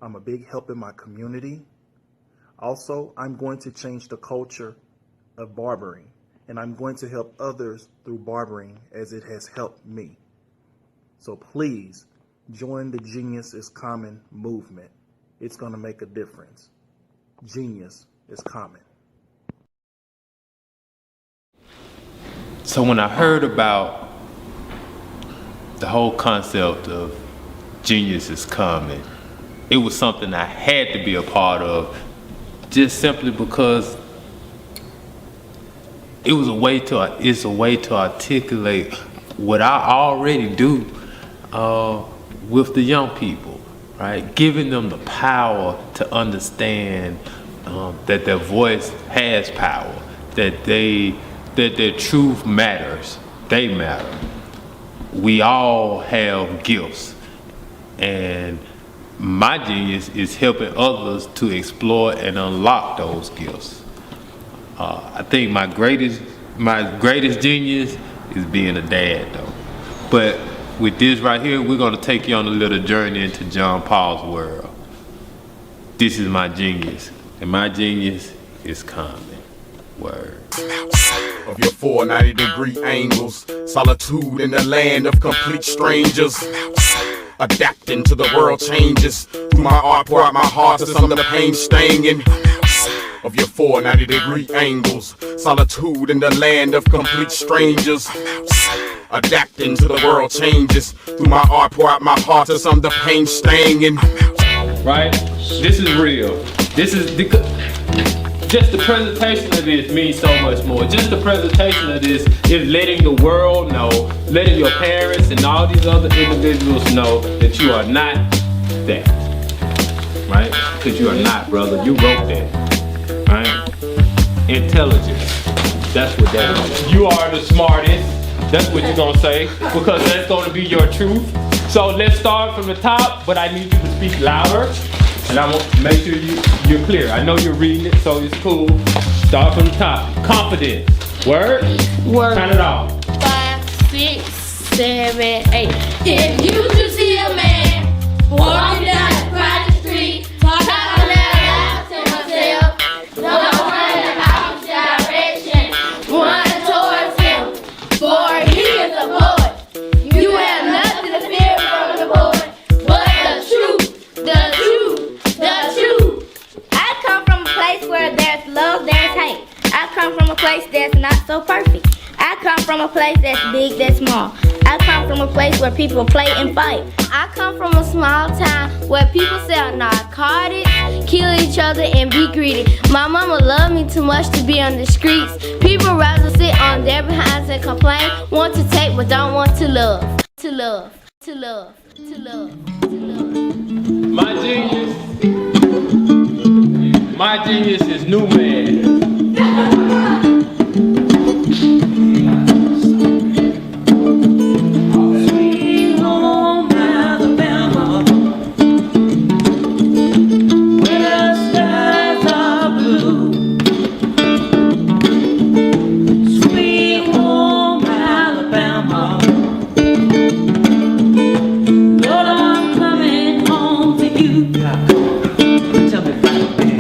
I'm a big help in my community. Also, I'm going to change the culture of barbering, and I'm going to help others through barbering as it has helped me. So please join the Genius is Common movement. It's going to make a difference. Genius is common. So when I heard about the whole concept of genius is common, it was something I had to be a part of, just simply because it's a way to articulate what I already do with the young people, right? Giving them the power to understand that their voice has power, that their truth matters, they matter. We all have gifts, and my genius is helping others to explore and unlock those gifts. I think my greatest genius is being a dad, though. But with this right here, we're going to take you on a little journey into John Paul's world. This is my genius, and my genius is common. Word. Of your 490-degree angles, solitude in the land of complete strangers. Adapting to the world changes. Through my art, pour out my heart to some of the pain staining. Of your 490-degree angles, solitude in the land of complete strangers. Adapting to the world changes. Through my art, pour out my heart to some of the pain staining. Right? This is real. This is just the presentation of this means so much more. Just the presentation of this is letting the world know, letting your parents and all these other individuals know that you are not that. Right? Because you are not, brother. You wrote that. Right? Intelligence. That's what that is. You are the smartest. That's what you're going to say. Because that's going to be your truth. So let's start from the top, but I need you to speak louder. And I want to make sure you're clear. I know you're reading it, so it's cool. Start from the top. Confidence. Word? Word. Count it off. 5, 6, 7, 8. If you could see a man walking down a crowded street, talking out loud to himself, don't run in the opposite direction, run towards him, for he is a boy. You have nothing to fear from the boy, but the truth, the truth. I come from a place where there's love, there's hate. I come from a place that's not so perfect. I come from a place that's big, that's small. I come from a place where people play and fight. I come from a small town where people sell narcotics, kill each other, and be greedy. My mama loved me too much to be on the streets. People rather sit on their behinds and complain, want to take but don't want to love. To love, to love, to love, to love. My genius is new man. Sweet home Alabama, where the skies are blue. Sweet home Alabama.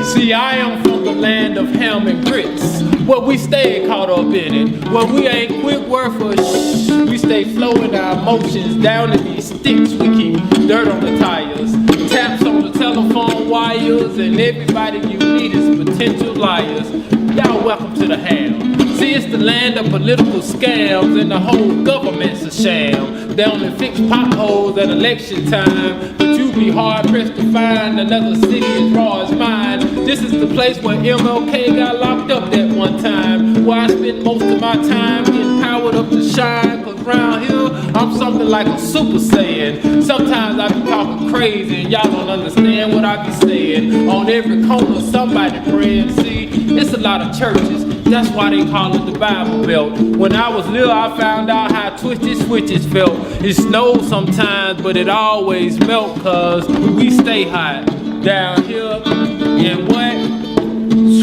See, I am from the land of ham and grits, where we stay caught up in it, where we ain't quick word for shh. We stay flowing our emotions down in these sticks. We keep dirt on the tires, taps on the telephone wires, and everybody you meet is potential liars. Y'all welcome to the ham. See, it's the land of political scams, and the whole government's a sham. They only fix potholes at election time, but you be hard pressed to find another city as raw as mine. This is the place where MLK got locked up that one time, where I spend most of my time getting powered up to shine. Cause round here, I'm something like a super saiyan. Sometimes I be talking crazy and y'all don't understand what I be saying. On every corner, somebody praying. See, it's a lot of churches. That's why they call it the Bible Belt. When I was little, I found out how twisted switches felt. It snows sometimes, but it always melt, cause we stay hot down here in what?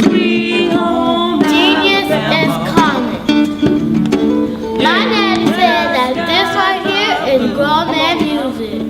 Sweet home Genius is common. My daddy said that this right here is grown man music.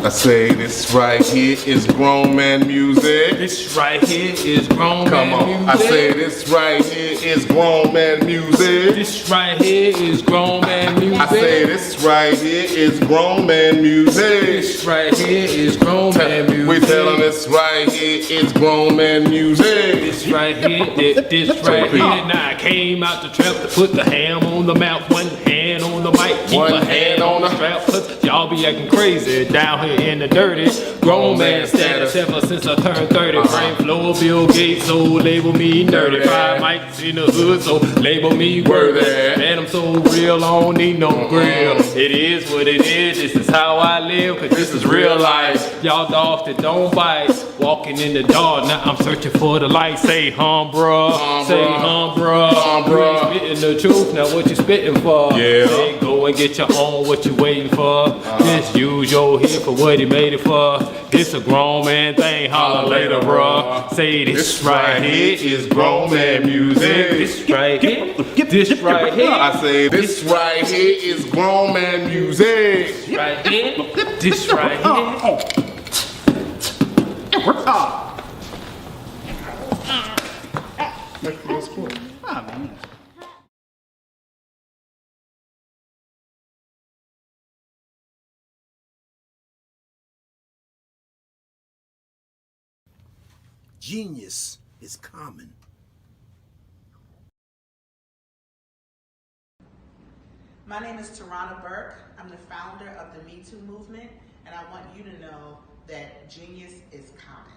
I say this right here is grown man music. This right here is grown Come man on. music. I say this right here is grown man music. This right here is grown man music. I say this right here is grown man music. This right here is grown man music. We tell them this right here is grown man music. This right here, this right here. Now I came out the trap to put the ham on the mouth, one hand on the mic, keep One a hand on the strap. Cause y'all be acting crazy down here in the dirty. Grown man status ever since I turned 30. Brain flow, Bill Gates, so label me nerdy. 5 mics in the hood, so label me worthy. Man, I'm so real, I don't need no grill. It is what it is, this is how I live, cause this is real life. Y'all dogs that don't bite, walking in the dark, now I'm searching for the light. Say bruh, say bruh. You ain't spitting the truth, now what you spitting for? Yeah. Say go and get your own, what you waiting for? Just use your head for what he made it for. This a grown man thing, holler later, bruh. Say this right here is grown man music. This right here, this right here. I say this right here is grown man music. This right here, this right here. Genius is common. My name is Tarana Burke. I'm the founder of the Me Too movement, and I want you to know that genius is common.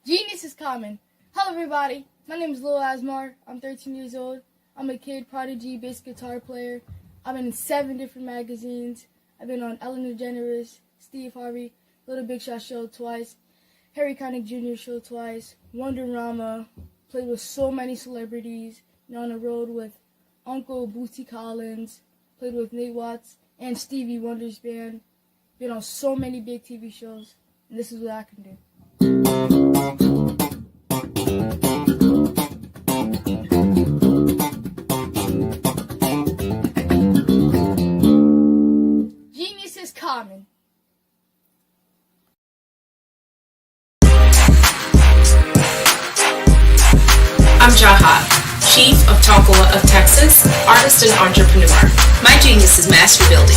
Genius is common. Hello everybody, my name is Lil Asmar. I'm 13 years old. I'm a kid prodigy bass guitar player. I've been in 7 different magazines. I've been on Ellen DeGeneres, Steve Harvey, Little Big Shot show twice, Harry Connick Jr. show twice, Wonderama, played with so many celebrities, been on the road with Uncle Bootsy Collins, played with Nate Watts and Stevie Wonder's band, been on so many big TV shows, and this is what I can do. Genius is common. I'm Jaha, Chief of Tonkawa of Texas, artist and entrepreneur. My genius is master building.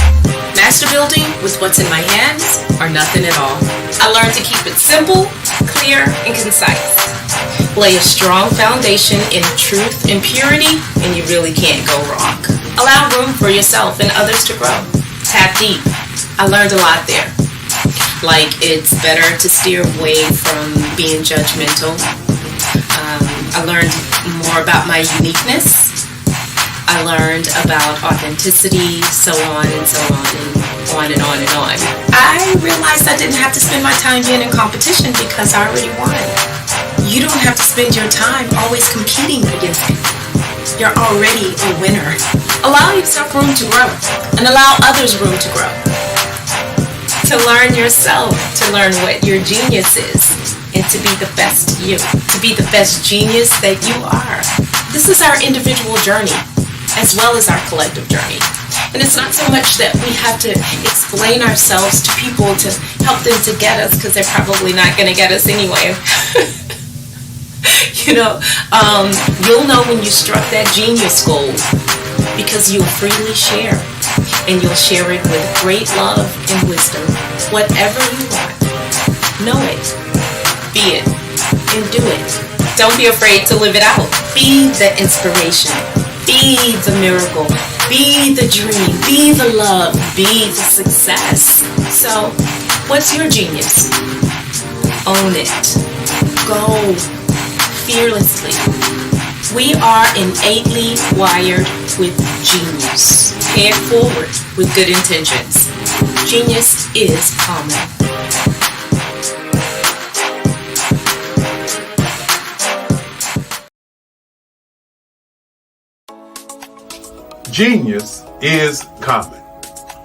Master building with what's in my hands or nothing at all. I learned to keep it simple, clear, and concise. Lay a strong foundation in truth and purity, and you really can't go wrong. Allow room for yourself and others to grow. Tap deep. I learned a lot there. Like it's better to steer away from being judgmental. I learned more about my uniqueness. I learned about authenticity, so on and so on and on and on and on. I realized I didn't have to spend my time being in competition because I already won. You don't have to spend your time always competing against people. You're already a winner. Allow yourself room to grow and allow others room to grow. To learn yourself, to learn what your genius is, and to be the best you, to be the best genius that you are. This is our individual journey as well as our collective journey. And it's not so much that we have to explain ourselves to people to help them to get us, because they're probably not going to get us anyway. You'll know when you struck that genius goal because you'll freely share, and you'll share it with great love and wisdom. Whatever you want, know it, be it, and do it. Don't be afraid to live it out. Be the inspiration. Be the miracle. Be the dream. Be the love. Be the success. So, what's your genius? Own it. Go fearlessly. We are innately wired with genius. Pay it forward with good intentions. Genius is common. Genius is common.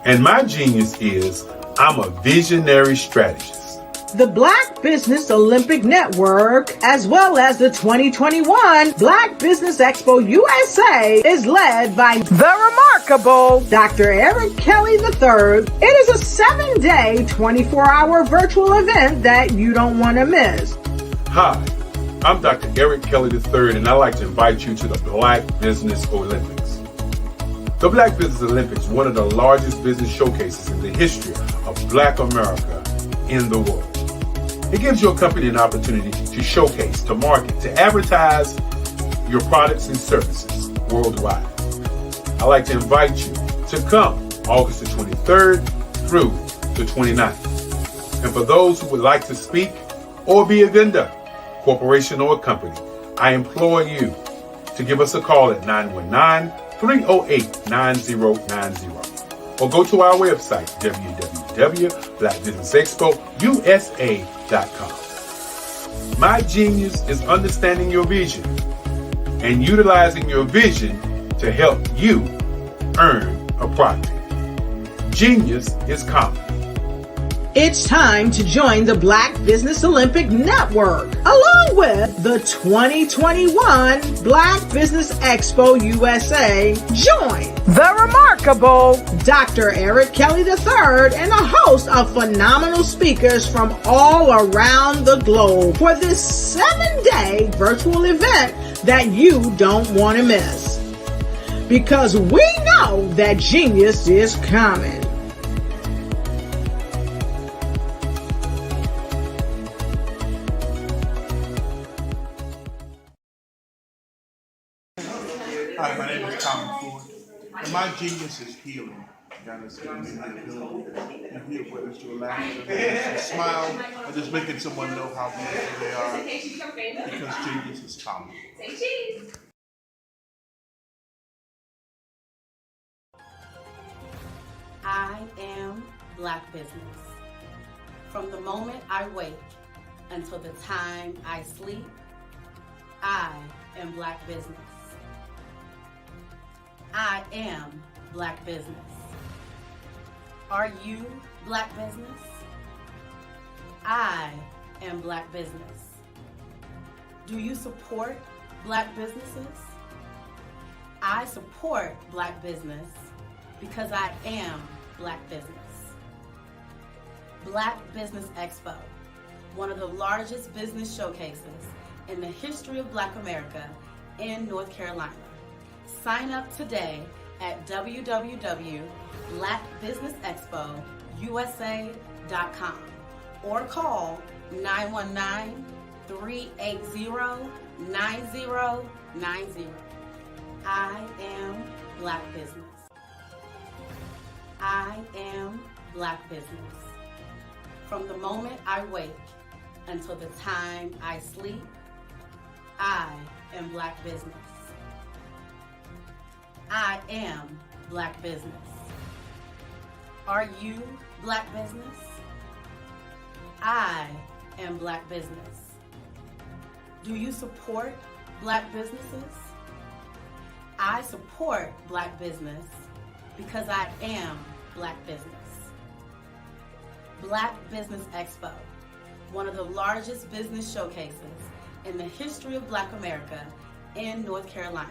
And my genius is I'm a visionary strategist. The Black Business Olympic Network, as well as the 2021 Black Business Expo USA, is led by the remarkable Dr. Eric Kelly III. It is a 7-day, 24-hour virtual event that you don't want to miss. Hi, I'm Dr. Eric Kelly III, and I'd like to invite you to the Black Business Olympics. The Black Business Olympics is one of the largest business showcases in the history of Black America in the world. It gives your company an opportunity to showcase, to market, to advertise your products and services worldwide. I'd like to invite you to come August the 23rd through the 29th. And for those who would like to speak or be a vendor, corporation or company, I implore you to give us a call at 919-308-9090 or go to our website, www.blackbusinessexpousa.com. My genius is understanding your vision and utilizing your vision to help you earn a profit. Genius is common. It's time to join the Black Business Olympic Network, along with the 2021 Black Business Expo USA. Join the remarkable Dr. Eric Kelly III and a host of phenomenal speakers from all around the globe for this 7-day virtual event that you don't want to miss. Because we know that genius is coming. Hi, my name is Tom Ford, and my genius is healing. God has given me the ability to heal, whether it's through a laugh, a smile, or just making someone know how beautiful they are, because genius is common. I am Black business. From the moment I wake until the time I sleep, I am Black business. I am Black business. Are you Black business? I am Black business. Do you support Black businesses? I support Black business because I am Black business. Black Business Expo, one of the largest business showcases in the history of Black America in North Carolina. Sign up today at www.blackbusinessexpousa.com or call 919-380-9090. I am Black business. I am Black business. From the moment I wake until the time I sleep, I am Black business. I am Black business. Are you Black business? I am Black business. Do you support Black businesses? I support Black business because I am Black business. Black Business Expo, one of the largest business showcases in the history of Black America in North Carolina.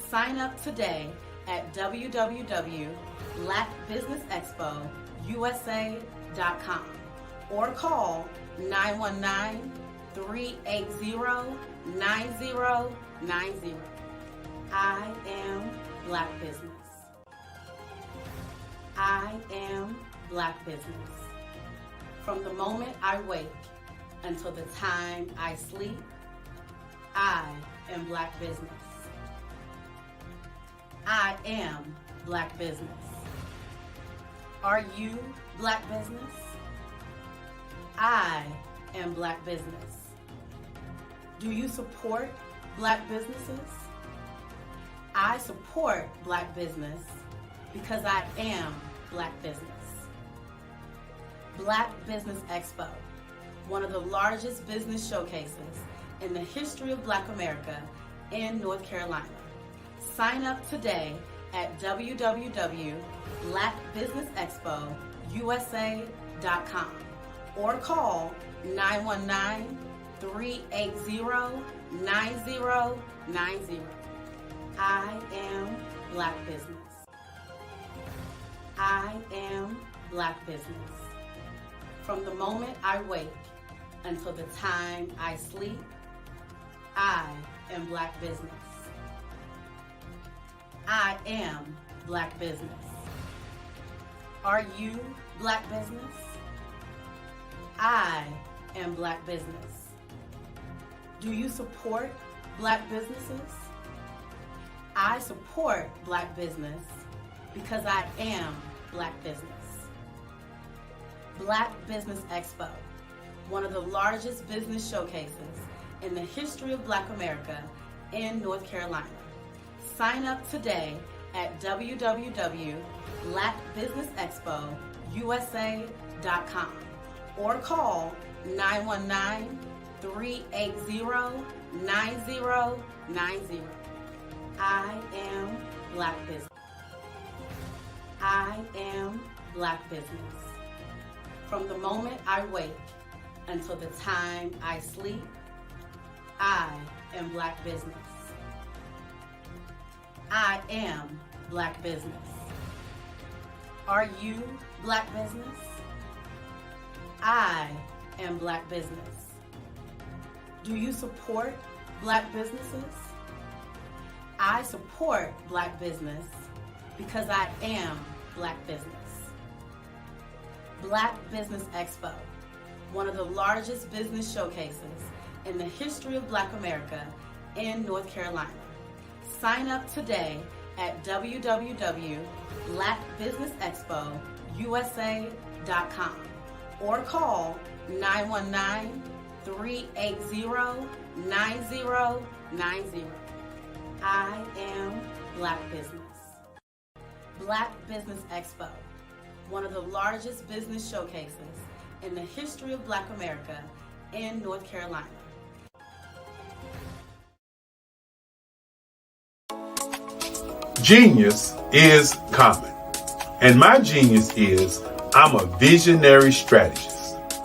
Sign up today at www.blackbusinessexpousa.com or call 919-380-9090. I am Black Business. I am Black Business. From the moment I wake until the time I sleep, I am Black Business. I am Black Business. Are you Black Business? I am Black Business. Do you support Black businesses? I support Black business because I am Black Business. Black Business Expo, one of the largest business showcases in the history of Black America in North Carolina. Sign up today at www.blackbusinessexpousa.com or call 919-380-9090. I am Black Business. I am Black Business. From the moment I wake until the time I sleep, I am Black Business. I am Black Business. Are you Black Business? I am Black Business. Do you support Black businesses? I support Black business because I am Black Business. Black Business Expo, one of the largest business showcases in the history of Black America in North Carolina. Sign up today at www.blackbusinessexpousa.com or call 919-380-9090. I am Black Business. I am Black Business. From the moment I wake until the time I sleep, I am Black Business. I am Black Business. Are you Black Business? I am Black Business. Do you support Black businesses? I support Black business because I am Black Business. Black Business Expo, one of the largest business showcases in the history of Black America in North Carolina. Sign up today at www.blackbusinessexpousa.com or call 919-380-9090. I am Black Business. Black Business Expo, one of the largest business showcases in the history of Black America in North Carolina. Genius is common, and my genius is I'm a visionary strategist.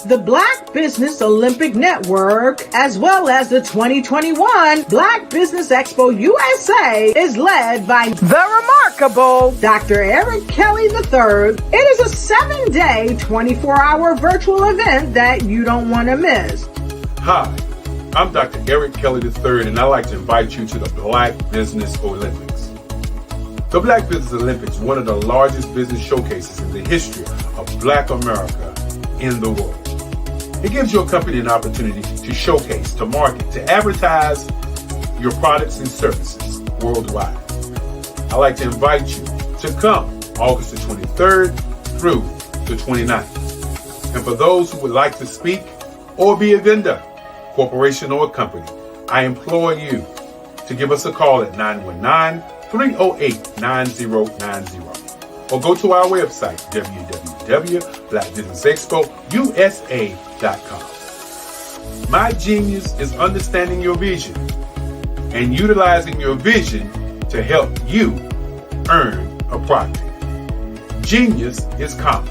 The Black Business Olympic Network, as well as the 2021 Black Business Expo USA, is led by the remarkable Dr. Eric Kelly III. It is a 7-day, 24-hour virtual event that you don't want to miss. Hi, I'm Dr. Eric Kelly III, and I'd like to invite you to the Black Business Olympics. The Black Business Olympics is one of the largest business showcases in the history of Black America in the world. It gives your company an opportunity to showcase, to market, to advertise your products and services worldwide. I'd like to invite you to come August the 23rd through the 29th. And for those who would like to speak or be a vendor, corporation or company, I implore you to give us a call at 919-308-9090 or go to our website, www.blackbusinessexpousa.com. My genius is understanding your vision and utilizing your vision to help you earn a profit. Genius is common.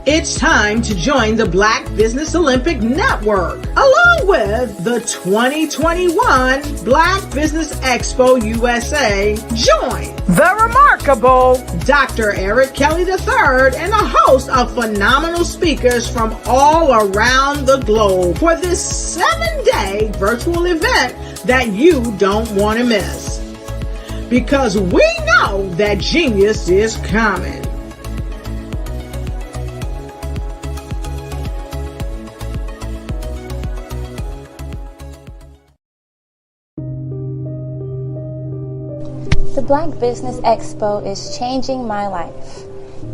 It's time to join the Black Business Olympic Network, along with the 2021 Black Business Expo USA. Join the remarkable Dr. Eric Kelly III and a host of phenomenal speakers from all around the globe for this 7-day virtual event that you don't want to miss. Because we know that genius is coming. The Black Business Expo is changing my life.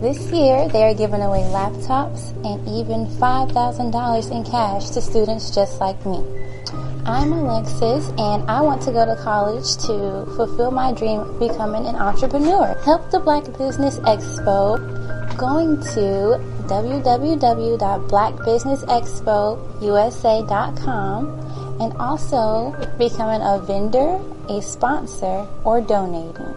This year, they are giving away laptops and even $5,000 in cash to students just like me. I'm Alexis, and I want to go to college to fulfill my dream of becoming an entrepreneur. Help the Black Business Expo going to www.blackbusinessexpousa.com and also becoming a vendor, a sponsor, or donating.